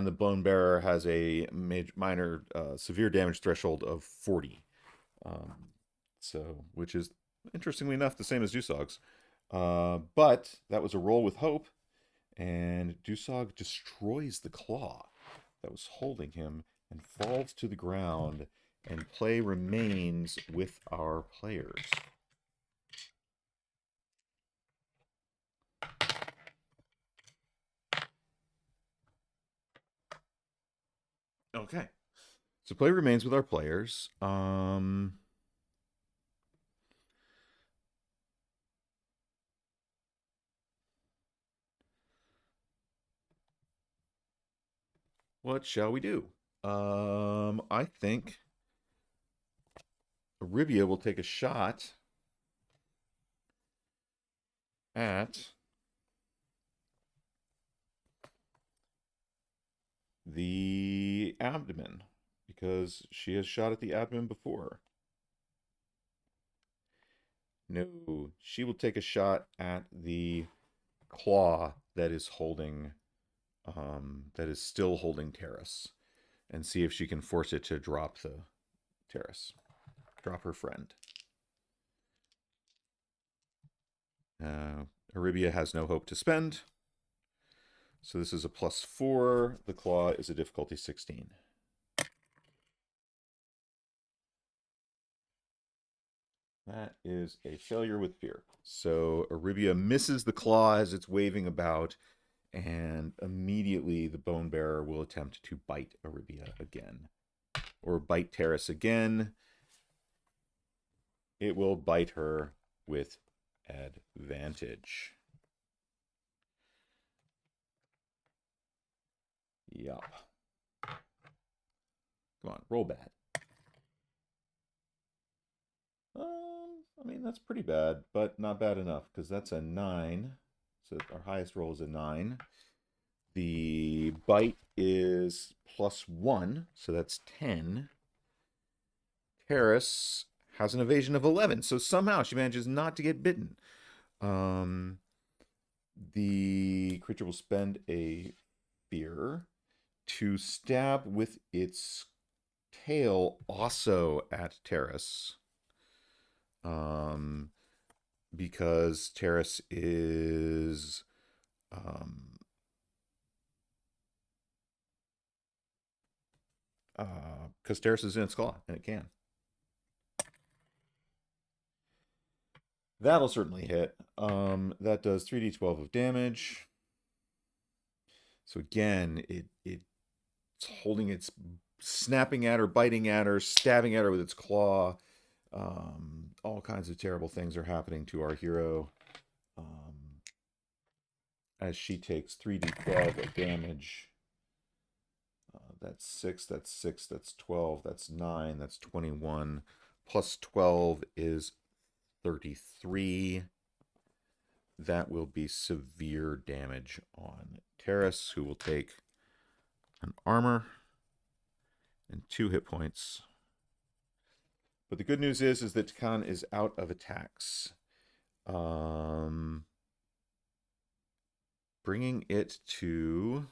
the Bone Bearer has a minor severe damage threshold of 40. So, which is, interestingly enough, the same as Dusog's. But that was a roll with hope, and Dusog destroys the claw that was holding him and falls to the ground, and play remains with our players. Okay. So play remains with our players. What shall we do? I think Arivia will take a shot at the abdomen, because she has shot at the abdomen before. No, she will take a shot at the claw that is holding that is still holding Terrace, and see if she can force it to drop the Terrace. Drop her friend. Arabia has no hope to spend. So this is a +4. The claw is a difficulty 16. That is a failure with fear. So Arabia misses the claw as it's waving about, and immediately the bone bearer will attempt to bite Arabia again. Or bite Terrace again. It will bite her with advantage. Yup. Come on, roll bad. I mean, that's pretty bad, but not bad enough, because that's a 9. So our highest roll is a 9. The bite is +1, so that's 10. Terrace has an evasion of 11, so somehow she manages not to get bitten. The creature will spend a fear to stab with its tail also at Terrace. Because Terrace is because Terrace is in its claw and it can. That'll certainly hit. That does 3d12 of damage. So again, it's holding its snapping at her, biting at her, stabbing at her with its claw. All kinds of terrible things are happening to our hero as she takes 3d12 of damage. That's 6, that's 6, that's 12, that's 9, that's 21. Plus 12 is 33. That will be severe damage on Terrace, who will take an armor and 2 hit points. But the good news is that Takkan is out of attacks. Bringing it to...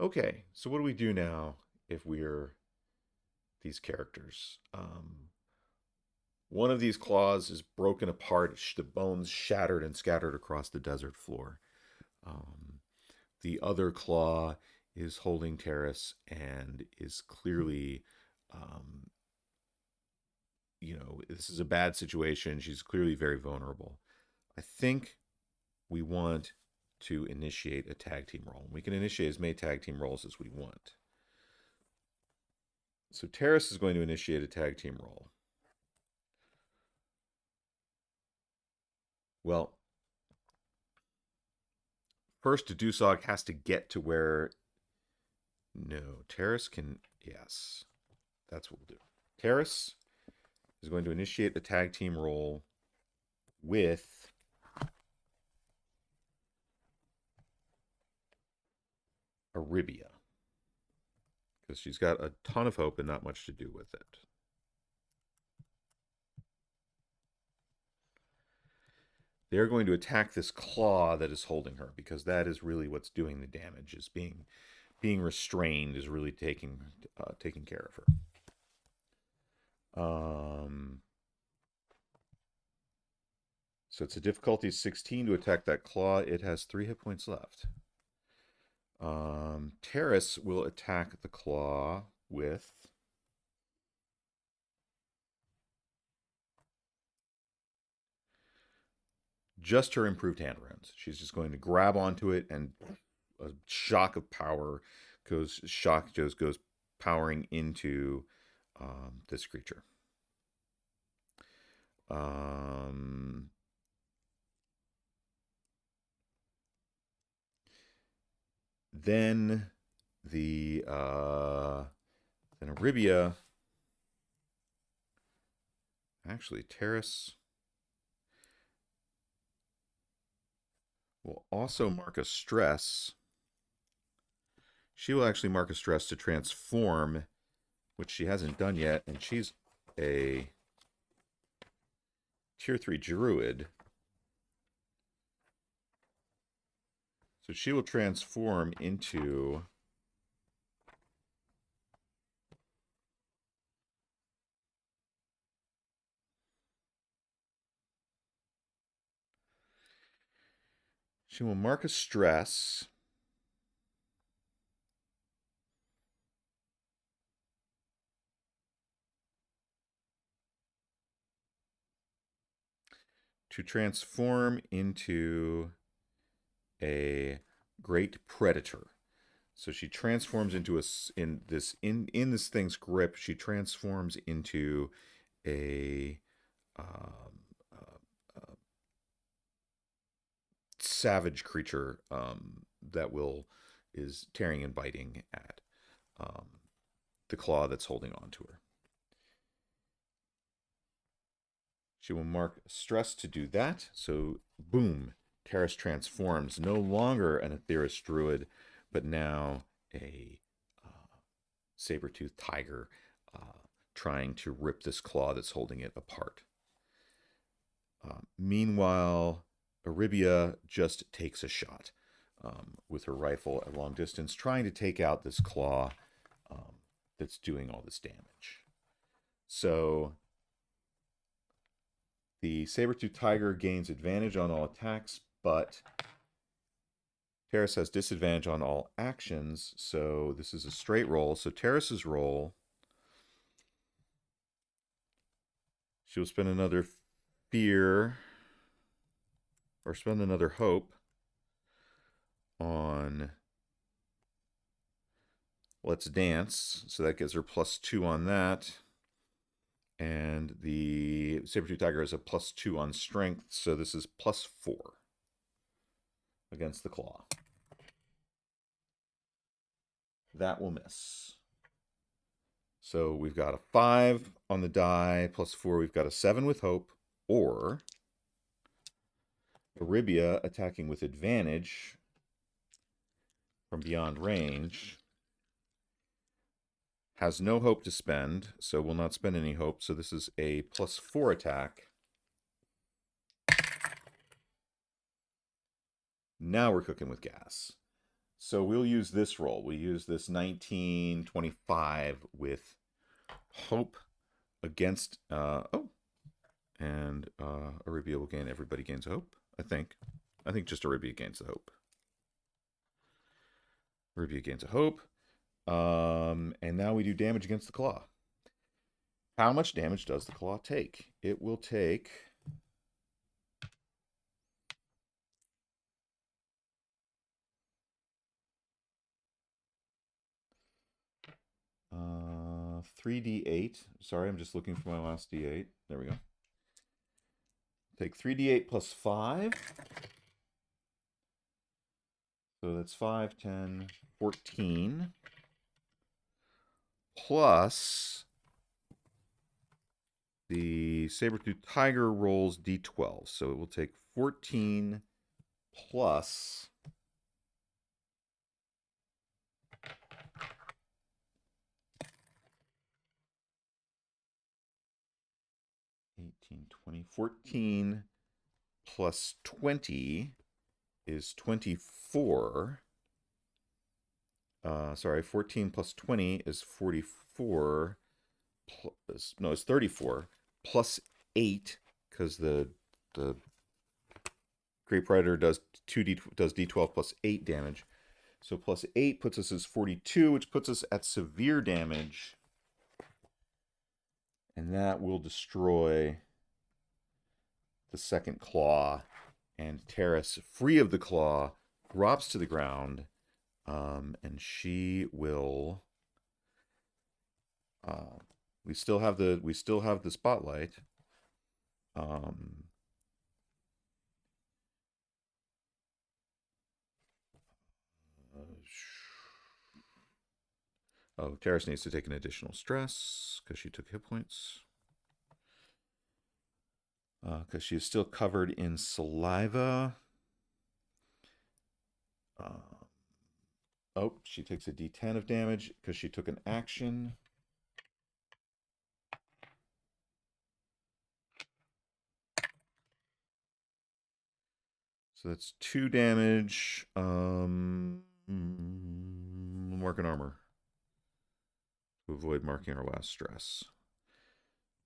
Okay, so what do we do now if we're these characters? One of these claws is broken apart, the bones shattered and scattered across the desert floor. The other claw is holding Terrace and is clearly, this is a bad situation. She's clearly very vulnerable. I think we want to initiate a tag team roll. We can initiate as many tag team rolls as we want. So Terrace is going to initiate a tag team roll. Well, first, Dusog has to get to where... No, Terrace can... Yes, that's what we'll do. Terrace is going to initiate a tag team roll with Arabia, because she's got a ton of hope and not much to do with it. They're going to attack this claw that is holding her, because that is really what's doing the damage. Is being restrained is really taking care of her. So it's a difficulty 16 to attack that claw. It has 3 hit points left. Terrace will attack the claw with just her improved hand runes. She's just going to grab onto it, and a shock of power goes powering into this creature. Then Arabia, actually Terrace. will also mark a stress. She will actually mark a stress to transform, which she hasn't done yet, and she's a tier 3 druid. So she will transform into she will mark a stress to transform into a great predator. So she transforms into in this thing's grip. She transforms into a um, savage creature that will is tearing and biting at um, the claw that's holding on to her. She will mark stress to do that. So boom, Terrace transforms, no longer an Aetheris druid, but now a saber-toothed tiger trying to rip this claw that's holding it apart. Meanwhile, Aribia just takes a shot with her rifle at long distance, trying to take out this claw that's doing all this damage. So the saber-tooth tiger gains advantage on all attacks, but Terrace has disadvantage on all actions. So this is a straight roll. So Terrace's roll, she'll spend another fear or spend another hope on Let's Dance. So that gives her +2 on that. And the saber-tooth tiger has a +2 on strength. So this is +4 against the claw. That will miss. So we've got a 5 on the die, +4. We've got a 7 with hope, or Aribia attacking with advantage from beyond range has no hope to spend, so will not spend any hope. So this is a +4 attack. Now we're cooking with gas. So we'll use this roll. We use this 1925 with hope against and Arabia will gain. Everybody gains hope. I think just Arabia gains the hope. Arabia gains a hope. And now we do damage against the claw. How much damage does the claw take? It will take 3d8. Sorry, I'm just looking for my last d8. There we go. Take 3d8 plus 5. So that's 5, 10, 14. Plus the saber-tooth tiger rolls d12. So it will take 14 plus 18, 20, 14 plus 20 is 24. Sorry, 14 plus 20 is 44. Plus, no, it's 34. Plus 8, because the Great Predator does d12 plus 8 damage. So plus 8 puts us as 42, which puts us at severe damage. And that will destroy the second claw. And Terrace, free of the claw, drops to the ground. And she will. We still have the spotlight. Oh, Terrace needs to take an additional stress because she took hit points. Because she is still covered in saliva. Uh, oh, she takes a D10 of damage because she took an action. So that's 2 damage. Mark armor to avoid marking our last stress.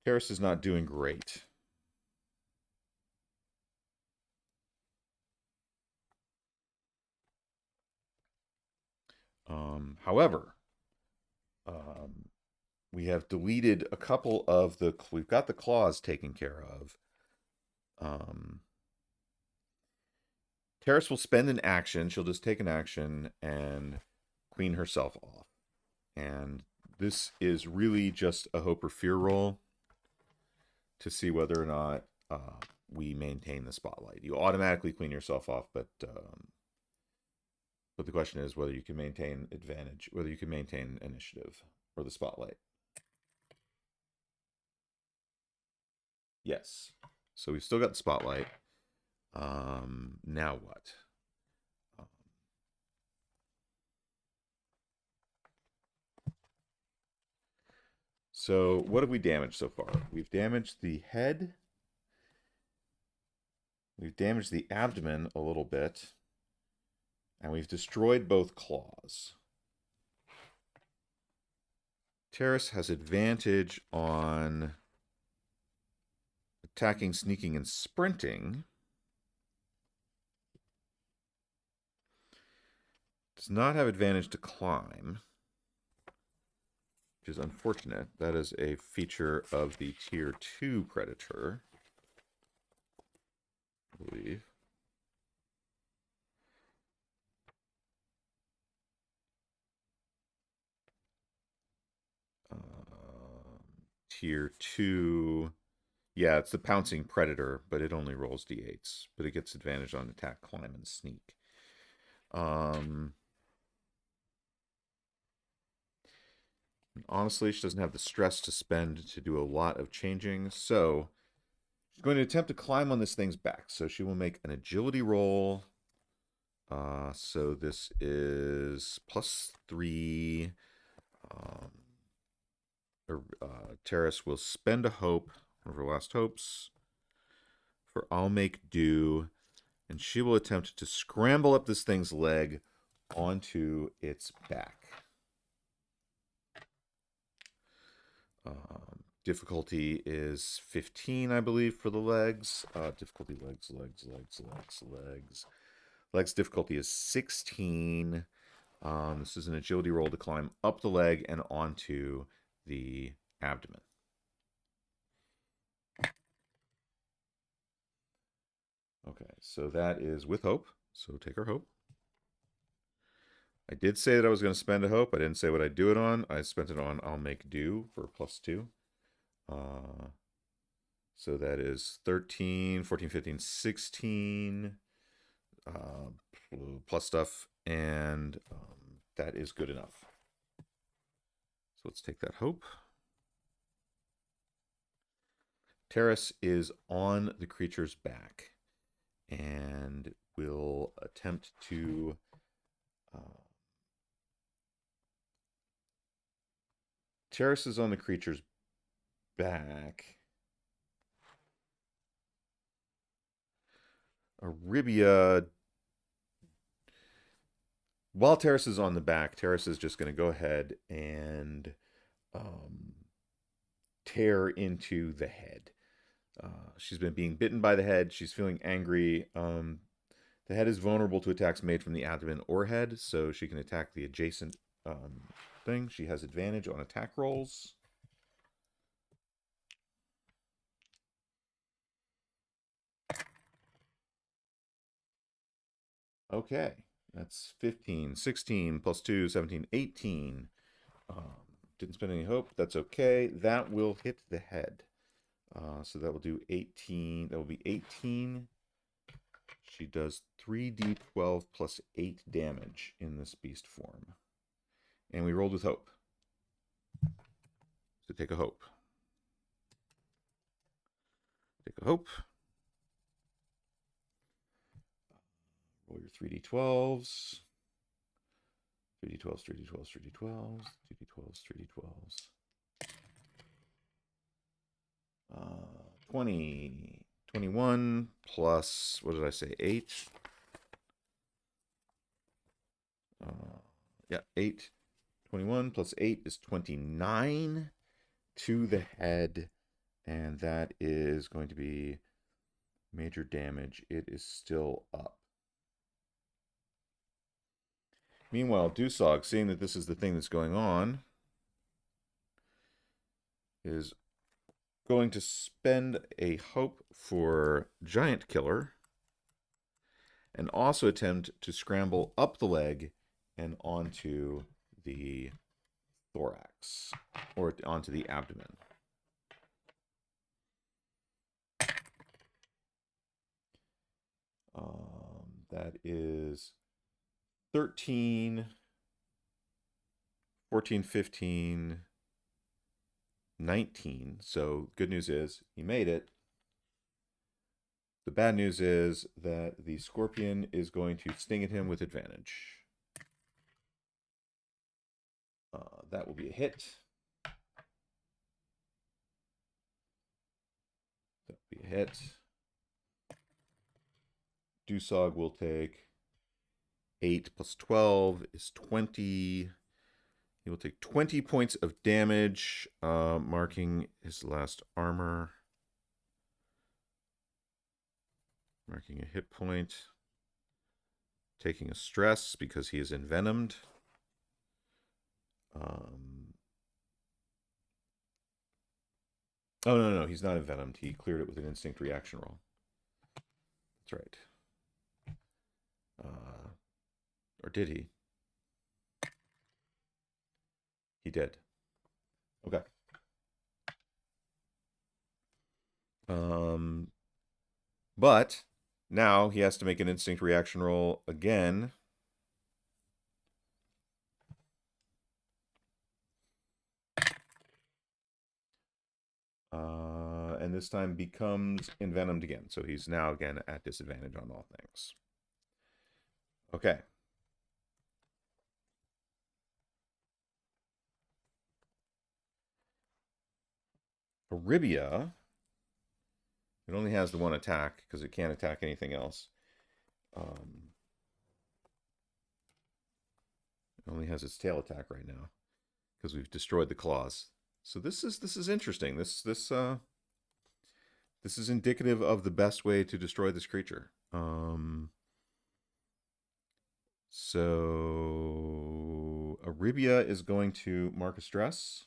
Terrace is not doing great. However, um, we have deleted a couple of the. We've got the claws taken care of. Um, Terrace will spend an action. She'll just take an action and clean herself off. And this is really just a hope or fear roll to see whether or not we maintain the spotlight. You automatically clean yourself off, but the question is whether you can maintain advantage, whether you can maintain initiative or the spotlight. Yes. So we've still got the spotlight. Now what? So what have we damaged so far? We've damaged the head. We've damaged the abdomen a little bit. And we've destroyed both claws. Terrace has advantage on attacking, sneaking, and sprinting. Does not have advantage to climb, which is unfortunate. That is a feature of the tier 2 predator, I believe. Tier 2. Yeah, it's the pouncing predator, but it only rolls d8s. But it gets advantage on attack, climb, and sneak. Honestly, she doesn't have the stress to spend to do a lot of changing. So she's going to attempt to climb on this thing's back. So she will make an agility roll. So this is +3. Terrace will spend a hope, one of her last hopes, for I'll make do, and she will attempt to scramble up this thing's leg onto its back. Difficulty is 15, I believe, for the legs. Difficulty legs. Legs difficulty is 16. This is an agility roll to climb up the leg and onto the abdomen. Okay, so that is with hope. So take her hope. I did say that I was going to spend a hope. I didn't say what I'd do it on. I spent it on I'll make do for +2. So that is 13, 14, 15, 16 plus stuff, and that is good enough. So let's take that hope. Terrace is on the creature's back and will attempt to Terrace is on the creature's back. Aribia, while Terrace is on the back, Terrace is just going to go ahead and tear into the head. She's been being bitten by the head. She's feeling angry. The head is vulnerable to attacks made from the abdomen or head, so she can attack the adjacent thing. She has advantage on attack rolls. Okay, that's 15, 16, +2, 17, 18. Didn't spend any hope. That's okay. That will hit the head. So that will do 18. That will be 18. She does 3d12 plus 8 damage in this beast form. And we rolled with hope. So take a hope. Take a hope. Roll your 3d12s. 3d12s, 3d12s, 3d12s, 3d12s, 3d12s. 20, 21 plus, what did I say, 8? Yeah, 8. 21 plus 8 is 29 to the head, and that is going to be major damage. It is still up. Meanwhile, Dusog, seeing that this is the thing that's going on, is going to spend a hope for Giant Killer and also attempt to scramble up the leg and onto the thorax, or onto the abdomen. That is 13, 14, 15, 19. So good news is he made it. The bad news is that the scorpion is going to sting at him with advantage. That will be a hit. That will be a hit. Dusog will take 8 plus 12 is 20. He will take 20 points of damage, marking his last armor. Marking a hit point. Taking a stress because he is envenomed. Oh, no, he's not envenomed. He cleared it with an instinct reaction roll. That's right. Or did he? He did. Okay. But now he has to make an instinct reaction roll again. And this time becomes envenomed again. So he's now again at disadvantage on all things. Okay. Aribia, it only has the one attack because it can't attack anything else. It only has its tail attack right now because we've destroyed the claws. So this is interesting. This is indicative of the best way to destroy this creature. So Aribia is going to mark a stress.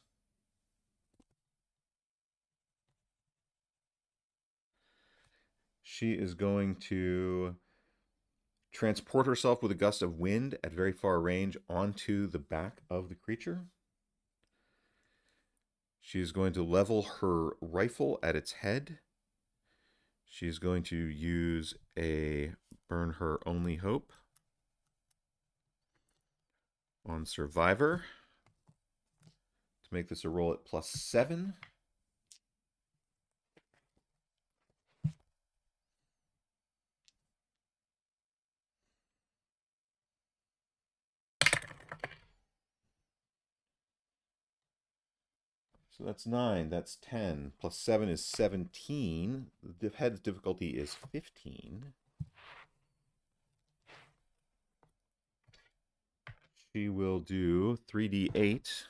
She is going to transport herself with a gust of wind at very far range onto the back of the creature. She's going to level her rifle at its head. She's going to use a burn her only hope on Survivor to make this a roll at +7. So that's 9, that's 10, +7 is 17. The head's difficulty is 15. She will do 3d8.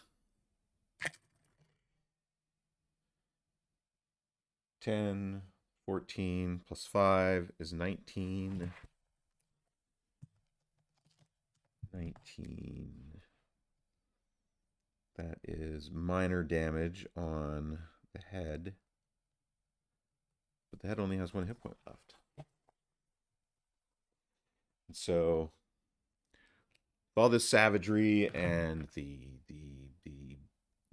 10, 14 plus 5 is 19. 19. That is minor damage on the head. But the head only has 1 hit point left. And so all this savagery and the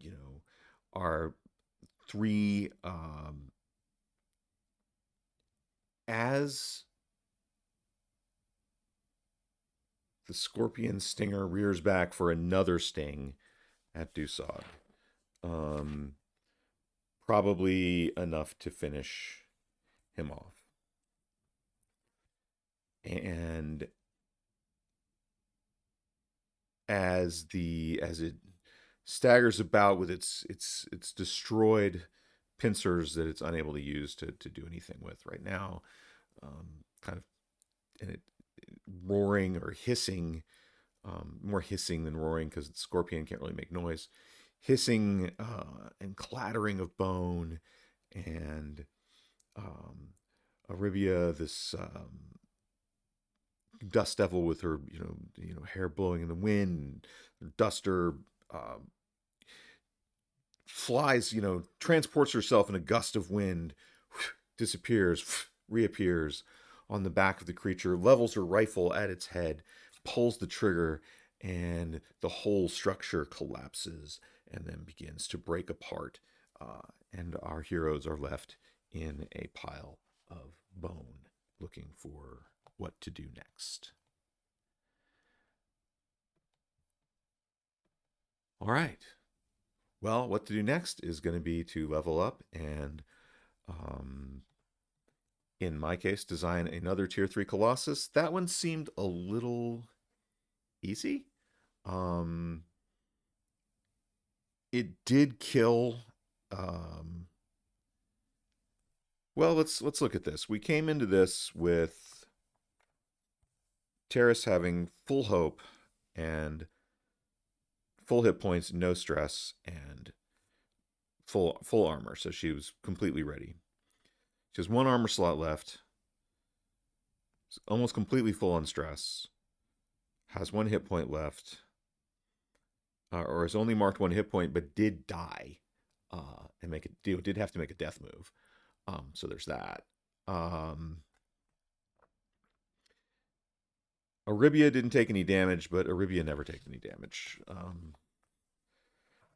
you know, our 3 as the scorpion stinger rears back for another sting at Dusog. Probably enough to finish him off. And as it staggers about with its destroyed pincers that it's unable to use to do anything with right now. Kind of and it roaring or hissing, more hissing than roaring because the scorpion can't really make noise. Hissing and clattering of bone, and um, Arabia, this dust devil with her hair blowing in the wind, duster um, flies, transports herself in a gust of wind, disappears, reappears on the back of the creature, levels her rifle at its head, pulls the trigger, and the whole structure collapses and then begins to break apart. And our heroes are left in a pile of bone, looking for what to do next. All right. Well, what to do next is going to be to level up and, um, in my case, design another tier 3 Colossus. That one seemed a little easy. Um, it did kill. Um, well, let's look at this. We came into this with Terrace having full hope and full hit points, no stress, and full armor. So she was completely ready. She has one armor slot left. Almost completely full on stress. Has one hit point left, or has only marked one hit point, but did die, and make it did have to make a death move. So there's that. Um, Arabia didn't take any damage, but Arabia never takes any damage.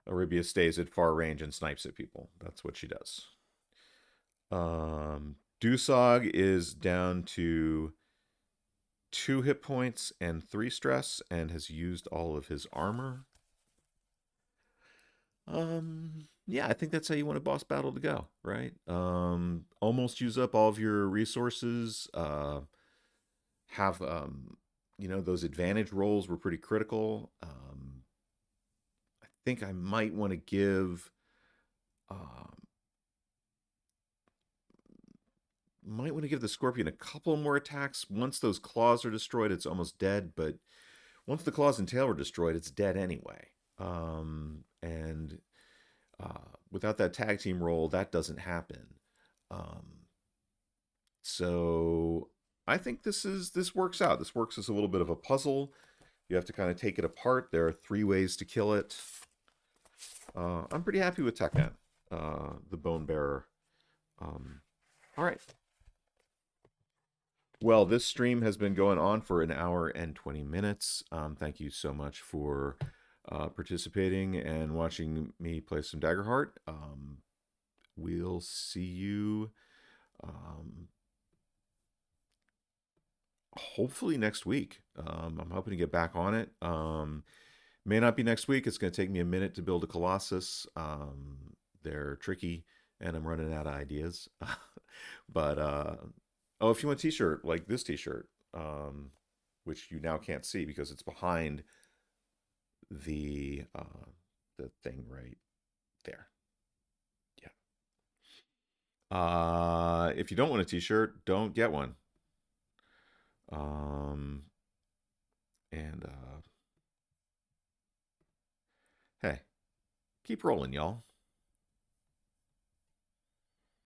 Arabia stays at far range and snipes at people. That's what she does. Dusog is down to 2 hit points and 3 stress and has used all of his armor. Yeah, I think that's how you want a boss battle to go, right? Almost use up all of your resources. Have those advantage rolls were pretty critical. I think I might want to give um, the scorpion a couple more attacks. Once those claws are destroyed, it's almost dead. But once the claws and tail are destroyed, it's dead anyway. And without that tag team roll, that doesn't happen. Um, so I think this works out. This works as a little bit of a puzzle. You have to kind of take it apart. There are 3 ways to kill it. I'm pretty happy with Takkan, the Bone Bearer. All right. Well, this stream has been going on for an hour and 20 minutes. Thank you so much for participating and watching me play some Daggerheart. We'll see you hopefully next week. I'm hoping to get back on it. May not be next week. It's going to take me a minute to build a Colossus. They're tricky, and I'm running out of ideas. But oh, if you want a T-shirt like this T-shirt, which you now can't see because it's behind the thing right there. Yeah. If you don't want a T-shirt, don't get one. And hey, keep rolling, y'all.